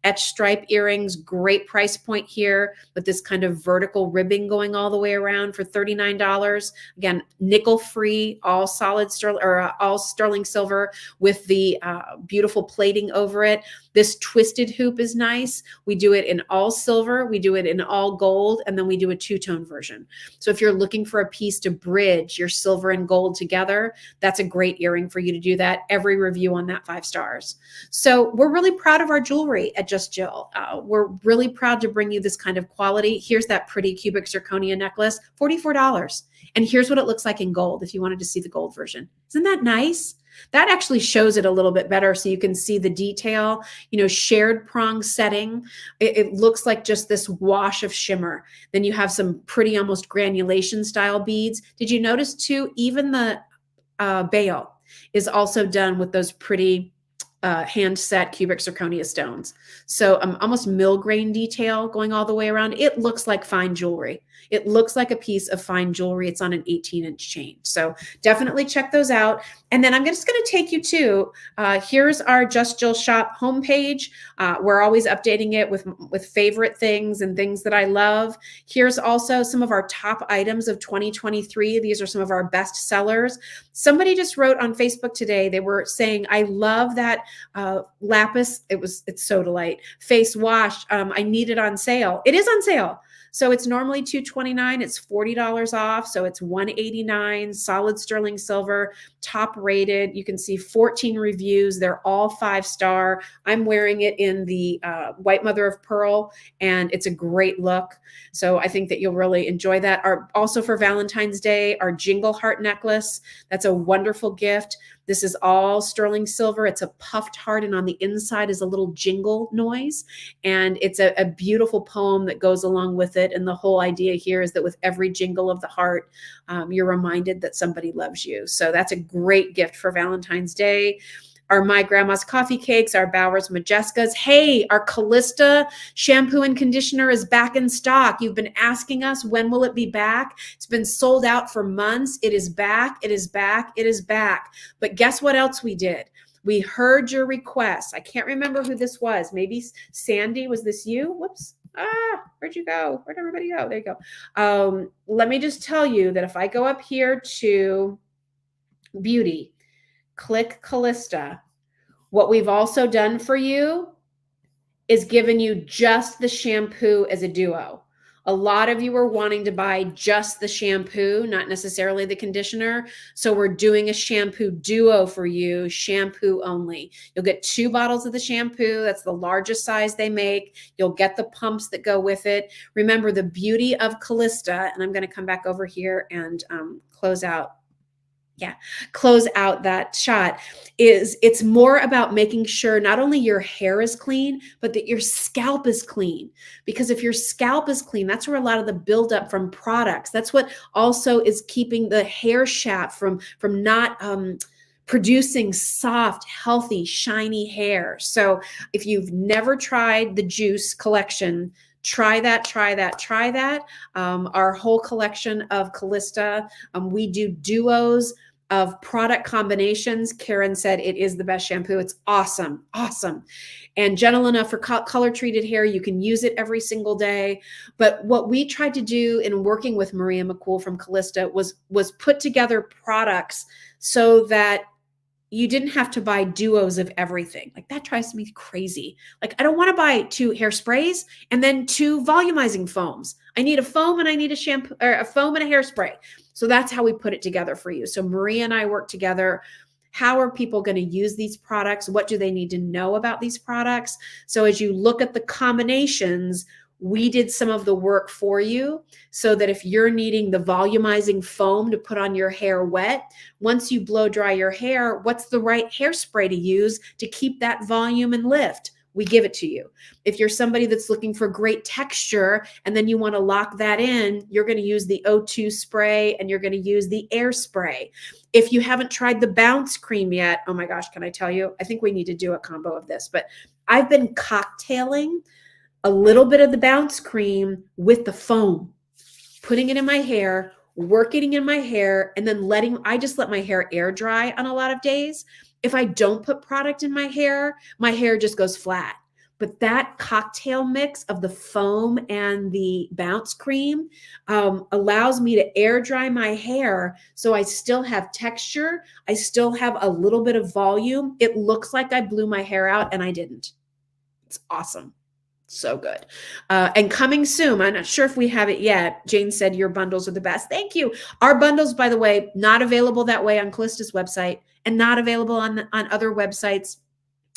etch stripe earrings, great price point here with this kind of vertical ribbing going all the way around for $39. Again, nickel free, all solid sterling or all sterling silver with the beautiful plating over it. This twisted hoop is nice. We do it in all silver, we do it in all gold, and then we do a 2-tone version. So if you're looking for a piece to bridge your silver and gold together, that's a great earring for you to do that. Every review on that 5 stars. So we're really proud of our jewelry at Just Jill. We're really proud to bring you this kind of quality. Here's that pretty cubic zirconia necklace, $44. And here's what it looks like in gold if you wanted to see the gold version. Isn't that nice? That actually shows it a little bit better so you can see the detail, shared prong setting. It looks like just this wash of shimmer. Then you have some pretty almost granulation style beads. Did you notice too, even the bail is also done with those pretty hand set cubic zirconia stones. So almost mill grain detail going all the way around. It looks like fine jewelry. It looks like a piece of fine jewelry. It's on an 18-inch chain. So definitely check those out. And then I'm just going to take you to, here's our Just Jill shop homepage. We're always updating it with favorite things and things that I love. Here's also some of our top items of 2023. These are some of our best sellers. Somebody just wrote on Facebook today, they were saying, I love that lapis. It's Sodalite face wash. I need it on sale. It is on sale. So it's normally $229. It's $40 off. So it's $189, solid sterling silver, top rated. You can see 14 reviews. They're all 5-star. I'm wearing it in the white mother of pearl, and it's a great look. So I think that you'll really enjoy that. Also for Valentine's Day, our jingle heart necklace. That's a wonderful gift. This is all sterling silver. It's a puffed heart, and on the inside is a little jingle noise. And it's a beautiful poem that goes along with it. And the whole idea here is that with every jingle of the heart, you're reminded that somebody loves you. So that's a great gift for Valentine's Day. Our My Grandma's Coffee Cakes, our Bowers Majescas. Hey, our Callista shampoo and conditioner is back in stock. You've been asking us, when will it be back? It's been sold out for months. It is back. It is back. It is back. But guess what else we did? We heard your requests. I can't remember who this was. Maybe Sandy, was this you? Whoops. Where'd you go? Where'd everybody go? There you go. Let me just tell you that if I go up here to beauty, click Callista, what we've also done for you is given you just the shampoo as a duo. A lot of you were wanting to buy just the shampoo, not necessarily the conditioner. So we're doing a shampoo duo for you, shampoo only. You'll get 2 bottles of the shampoo. That's the largest size they make. You'll get the pumps that go with it. Remember, the beauty of Callista, and I'm going to come back over here and close out that shot, is it's more about making sure not only your hair is clean, but that your scalp is clean. Because if your scalp is clean, that's where a lot of the buildup from products, that's what also is keeping the hair shaft from not producing soft, healthy, shiny hair. So if you've never tried the Juice collection, try that. Our whole collection of Callista, we do duos. of product combinations, Karen said it is the best shampoo. It's awesome, awesome. And gentle enough for color treated hair. You can use it every single day. But what we tried to do in working with Maria McCool from Callista was put together products so that you didn't have to buy duos of everything. Like that drives me crazy. Like I don't want to buy 2 hairsprays and then 2 volumizing foams. I need a foam and I need a shampoo, or a foam and a hairspray. So that's how we put it together for you. So Maria and I work together. How are people going to use these products? What do they need to know about these products? So as you look at the combinations, we did some of the work for you so that if you're needing the volumizing foam to put on your hair wet, once you blow dry your hair, what's the right hairspray to use to keep that volume and lift? We give it to you. If you're somebody that's looking for great texture and then you want to lock that in, you're going to use the O2 spray and you're going to use the air spray. If you haven't tried the bounce cream yet, oh my gosh, can I tell you? I think we need to do a combo of this, but I've been cocktailing a little bit of the bounce cream with the foam, putting it in my hair, working in my hair, and then I just let my hair air dry on a lot of days. If I don't put product in my hair just goes flat. But that cocktail mix of the foam and the bounce cream allows me to air dry my hair so I still have texture. I still have a little bit of volume. It looks like I blew my hair out and I didn't. It's awesome. So good. And coming soon, I'm not sure if we have it yet. Jane said your bundles are the best. Thank you. Our bundles, by the way, not available that way on Callista's website and not available on other websites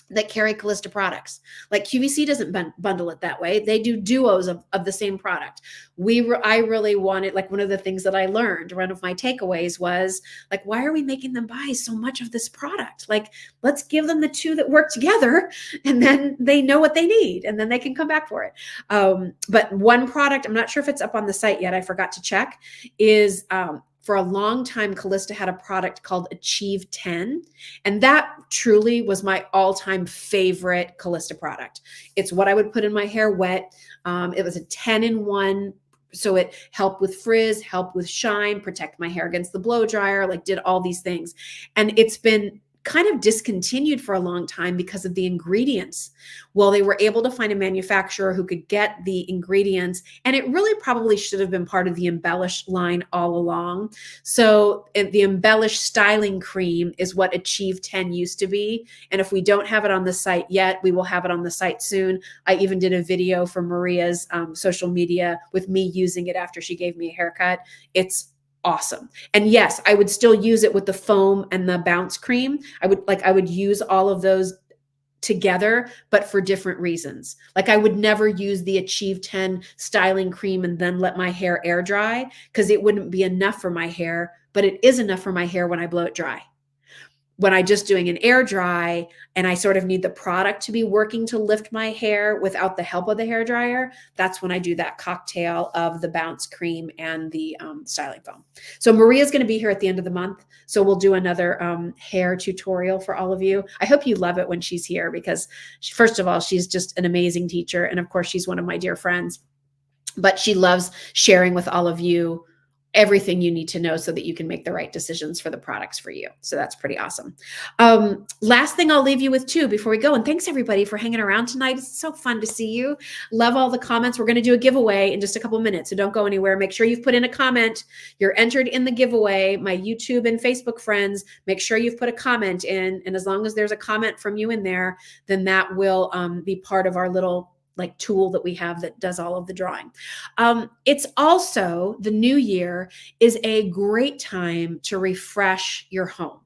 that carry Callista products. Like QVC doesn't bundle it that way. They do duos of the same product. I really wanted, like one of the things that I learned, one of my takeaways was like, why are we making them buy so much of this product? Like, let's give them the 2 that work together and then they know what they need and then they can come back for it. But one product, I'm not sure if it's up on the site yet, I forgot to check, is for a long time, Callista had a product called Achieve 10. And that truly was my all-time favorite Callista product. It's what I would put in my hair wet. It was a 10-in-1. So it helped with frizz, helped with shine, protect my hair against the blow dryer, like did all these things. And it's been kind of discontinued for a long time because of the ingredients. Well, they were able to find a manufacturer who could get the ingredients, and it really probably should have been part of the embellished line all along. So the embellished styling cream is what Achieve 10 used to be. And if we don't have it on the site yet, we will have it on the site soon. I even did a video for Maria's social media with me using it after she gave me a haircut. It's awesome. And yes, I would still use it with the foam and the bounce cream. I would use all of those together, but for different reasons. Like I would never use the Achieve 10 styling cream and then let my hair air dry because it wouldn't be enough for my hair, but it is enough for my hair when I blow it dry. When I just doing an air dry and I sort of need the product to be working to lift my hair without the help of the hair dryer, that's when I do that cocktail of the bounce cream and the styling foam. So Maria's going to be here at the end of the month. So we'll do another hair tutorial for all of you. I hope you love it when she's here because first of all, she's just an amazing teacher. And of course, she's one of my dear friends, but she loves sharing with all of you everything you need to know so that you can make the right decisions for the products for you. So that's pretty awesome. Last thing I'll leave you with too before we go, and thanks everybody for hanging around tonight. It's so fun to see you. Love all the comments. We're going to do a giveaway in just a couple minutes, so don't go anywhere. Make sure you've put in a comment. You're entered in the giveaway. My YouTube and Facebook friends, make sure you've put a comment in, and as long as there's a comment from you in there, then that will be part of our little like tool that we have that does all of the drawing. It's also the new year is a great time to refresh your home.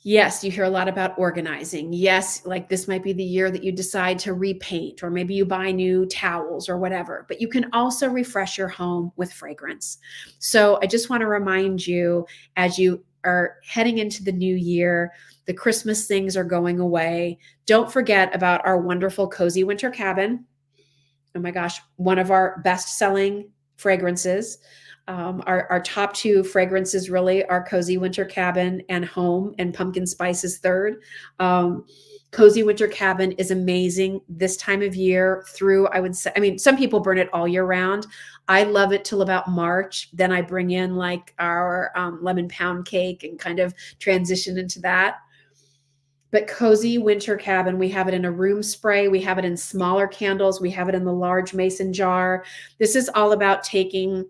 Yes, you hear a lot about organizing. Yes, like this might be the year that you decide to repaint, or maybe you buy new towels or whatever, but you can also refresh your home with fragrance. So I just want to remind you as you are heading into the new year, the Christmas things are going away. Don't forget about our wonderful Cozy Winter Cabin. Oh my gosh, one of our best-selling fragrances. Our top two fragrances really are Cozy Winter Cabin and Home, and Pumpkin Spice is third. Cozy Winter Cabin is amazing this time of year through, I would say, I mean, some people burn it all year round. I love it till about March. Then I bring in like our lemon pound cake and kind of transition into that. But Cozy Winter Cabin, we have it in a room spray. We have it in smaller candles. We have it in the large mason jar. This is all about taking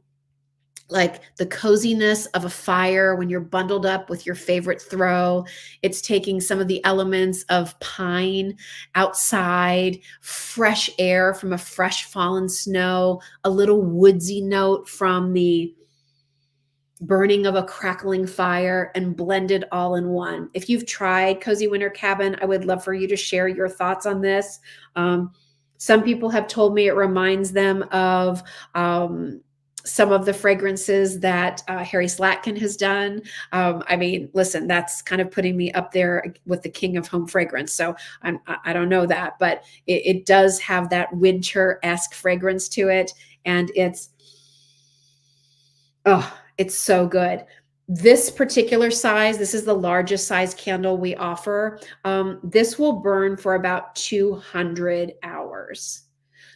like the coziness of a fire when you're bundled up with your favorite throw. It's taking some of the elements of pine outside, fresh air from a fresh fallen snow, a little woodsy note from the burning of a crackling fire, and blended all in one. If you've tried Cozy Winter Cabin, I would love for you to share your thoughts on this. Some people have told me it reminds them of some of the fragrances that Harry Slatkin has done. I mean, listen, that's kind of putting me up there with the king of home fragrance. So I don't know that, but it does have that winter-esque fragrance to it. And it's so good. This particular size, this is the largest size candle we offer. This will burn for about 200 hours.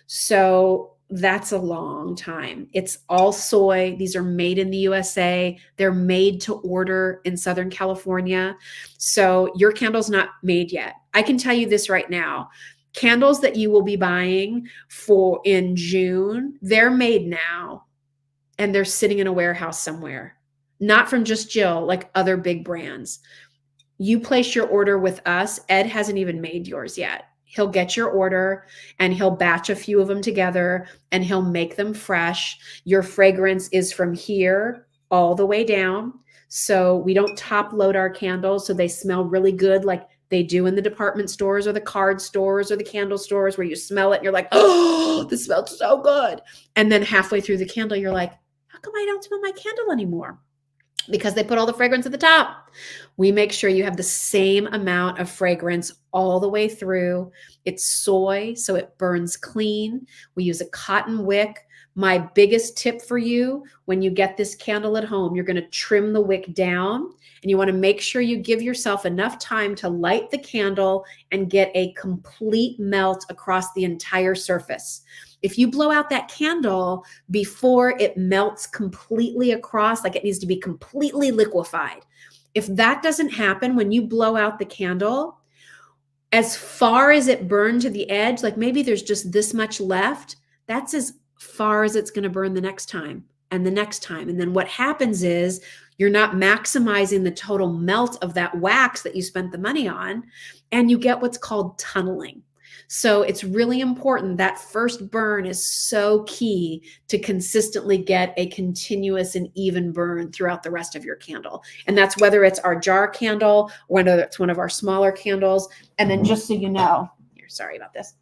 So that's a long time. It's all soy. These are made in the USA. They're made to order in Southern California. So your candle's not made yet. I can tell you this right now. Candles that you will be buying for in June, they're made now and they're sitting in a warehouse somewhere. Not from just Jill, like other big brands. You place your order with us. Ed hasn't even made yours yet. He'll get your order and he'll batch a few of them together and he'll make them fresh. Your fragrance is from here all the way down. So we don't top load our candles so they smell really good like they do in the department stores or the card stores or the candle stores where you smell it and you're like, oh, this smells so good. And then halfway through the candle, you're like, how come I don't smell my candle anymore? Because they put all the fragrance at the top. We make sure you have the same amount of fragrance all the way through. It's soy, so it burns clean. We use a cotton wick. My biggest tip for you, when you get this candle at home, you're going to trim the wick down and you want to make sure you give yourself enough time to light the candle and get a complete melt across the entire surface. If you blow out that candle before it melts completely across, like it needs to be completely liquefied. If that doesn't happen when you blow out the candle, as far as it burned to the edge, like maybe there's just this much left, that's as far as it's going to burn the next time and the next time. And then what happens is you're not maximizing the total melt of that wax that you spent the money on, and you get what's called tunneling. So it's really important. That first burn is so key to consistently get a continuous and even burn throughout the rest of your candle. And that's whether it's our jar candle or whether it's one of our smaller candles. And then just so you know, here, sorry about this.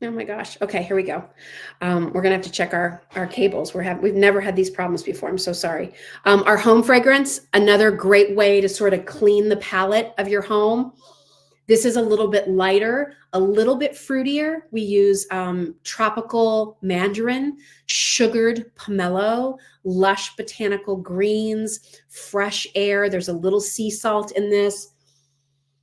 Oh my gosh. Okay, here we go. We're gonna have to check our cables. We've never had these problems before. I'm so sorry. Our home fragrance, another great way to sort of clean the palette of your home. This is a little bit lighter, a little bit fruitier. We use tropical mandarin, sugared pomelo, lush botanical greens, fresh air. There's a little sea salt in this.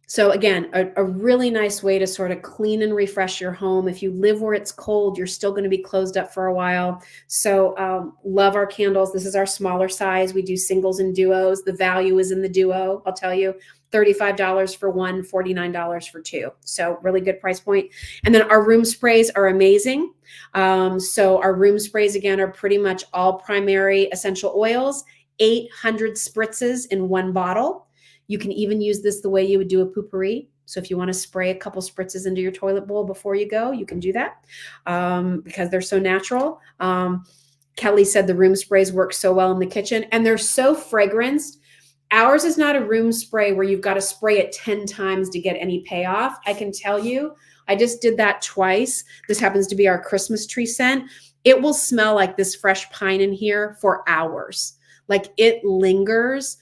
So again, a really nice way to sort of clean and refresh your home. If you live where it's cold, you're still going to be closed up for a while. So love our candles. This is our smaller size. We do singles and duos. The value is in the duo, I'll tell you. $35 for one, $49 for two. So really good price point. And then our room sprays are amazing. So our room sprays, again, are pretty much all primary essential oils, 800 spritzes in one bottle. You can even use this the way you would do a potpourri. So if you want to spray a couple spritzes into your toilet bowl before you go, you can do that because they're so natural. Kelly said the room sprays work so well in the kitchen, and they're so fragranced. Ours is not a room spray where you've got to spray it 10 times to get any payoff. I can tell you, I just did that twice. This happens to be our Christmas tree scent. It will smell like this fresh pine in here for hours. Like it lingers.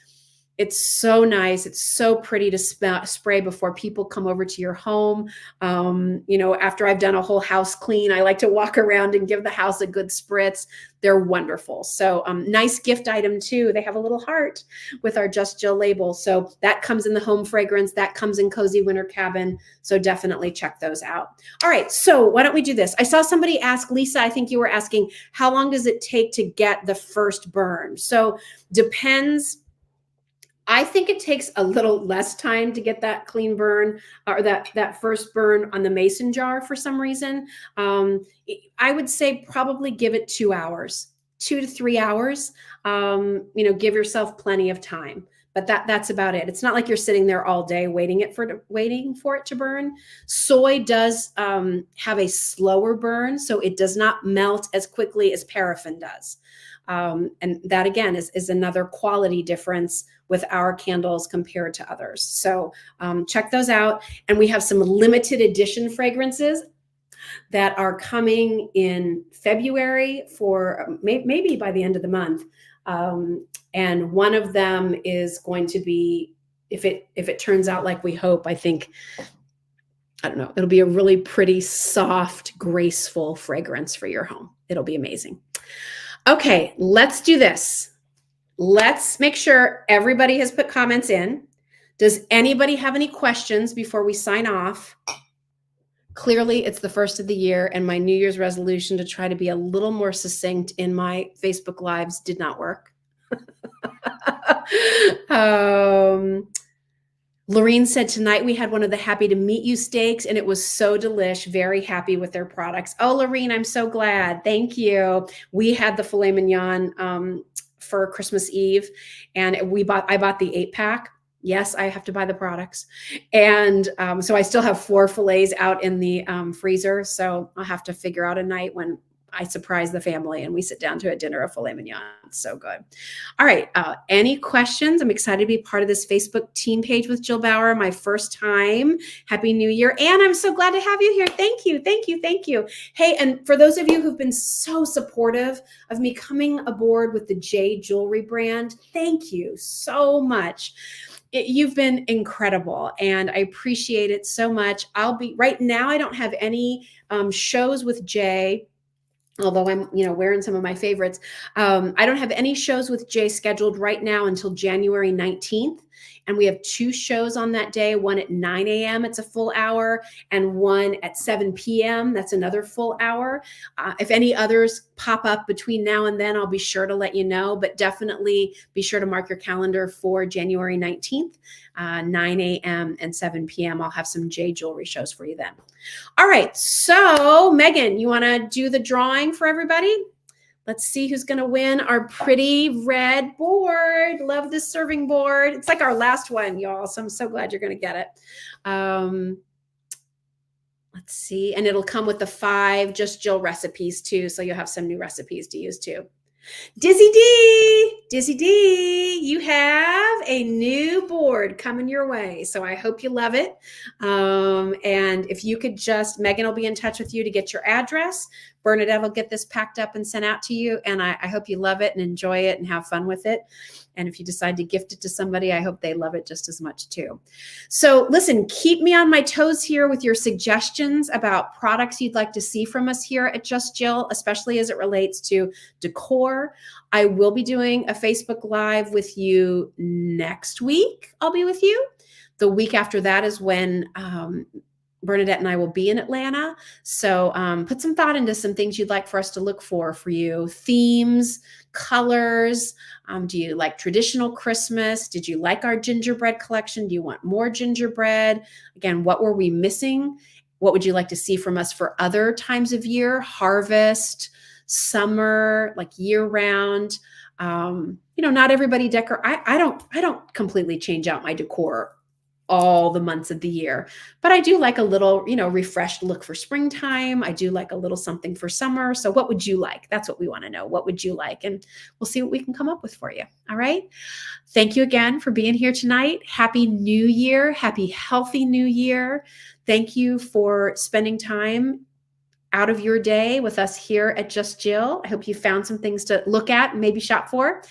It's so nice. It's so pretty to spray before people come over to your home. After I've done a whole house clean, I like to walk around and give the house a good spritz. They're wonderful. So nice gift item too. They have a little heart with our Just Jill label. So that comes in the home fragrance. That comes in Cozy Winter Cabin. So definitely check those out. All right. So why don't we do this? I saw somebody ask, Lisa, I think you were asking, how long does it take to get the first burn? So depends. I think it takes a little less time to get that clean burn or that first burn on the mason jar for some reason. I would say probably give it 2 hours, 2 to 3 hours. Give yourself plenty of time. But that's about it. It's not like you're sitting there all day waiting for it to burn. Soy does have a slower burn, so it does not melt as quickly as paraffin does. And that again is another quality difference with our candles compared to others. So check those out. And we have some limited edition fragrances that are coming in February for maybe by the end of the month. And one of them is going to be, if it turns out like we hope, I think, I don't know, it'll be a really pretty, soft, graceful fragrance for your home. It'll be amazing. Okay, let's do this. Let's make sure everybody has put comments in. Does anybody have any questions before we sign off? Clearly, it's the first of the year, and my New Year's resolution to try to be a little more succinct in my Facebook Lives did not work. Lorene said tonight we had one of the Happy to Meet You steaks, and it was so delish. Very happy with their products. Oh, Lorene, I'm so glad. Thank you. We had the filet mignon for Christmas Eve, and I bought the 8-pack. Yes, I have to buy the products. And so I still have 4 fillets out in the freezer. So I'll have to figure out a night when I surprise the family and we sit down to a dinner of filet mignon. It's so good. All right. Any questions? I'm excited to be part of this Facebook team page with Jill Bauer. My first time. Happy New Year. And I'm so glad to have you here. Thank you. Thank you. Thank you. Hey, and for those of you who've been so supportive of me coming aboard with the J Jewelry brand, thank you so much. You've been incredible, and I appreciate it so much. Right now, I don't have any shows with Jay, although I'm, wearing some of my favorites. I don't have any shows with Jay scheduled right now until January 19th. And we have 2 shows on that day, one at 9 a.m. It's a full hour, and one at 7 p.m. That's another full hour. If any others pop up between now and then, I'll be sure to let you know, but definitely be sure to mark your calendar for January 19th, 9 a.m. and 7 p.m. I'll have some J Jewelry shows for you then. All right. So Megan, you want to do the drawing for everybody? Let's see who's going to win our pretty red board. Love this serving board. It's like our last one, y'all. So I'm so glad you're going to get it. Let's see. And it'll come with the 5 Just Jill recipes too. So you'll have some new recipes to use too. Dizzy D, you have a new board coming your way. So I hope you love it. And if you could Megan will be in touch with you to get your address. Bernadette will get this packed up and sent out to you. And I hope you love it and enjoy it and have fun with it. And if you decide to gift it to somebody, I hope they love it just as much too. So listen, keep me on my toes here with your suggestions about products you'd like to see from us here at Just Jill, especially as it relates to decor. I will be doing a Facebook Live with you next week. I'll be with you. The week after that is when Bernadette and I will be in Atlanta. So put some thought into some things you'd like for us to look for you. Themes, colors. Do you like traditional Christmas? Did you like our gingerbread collection? Do you want more gingerbread? Again, what were we missing? What would you like to see from us for other times of year? Harvest, summer, like year round. Not everybody decor. I don't completely change out my decor all the months of the year. But I do like a little, refreshed look for springtime. I do like a little something for summer. So what would you like? That's what we want to know. What would you like? And we'll see what we can come up with for you. All right. Thank you again for being here tonight. Happy New Year. Happy healthy New Year. Thank you for spending time out of your day with us here at Just Jill. I hope you found some things to look at and maybe shop for.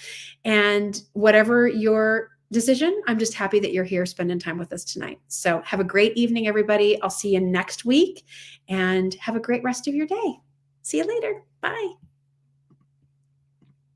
And whatever your decision, I'm just happy that you're here spending time with us tonight. So have a great evening, everybody. I'll see you next week and have a great rest of your day. See you later. Bye.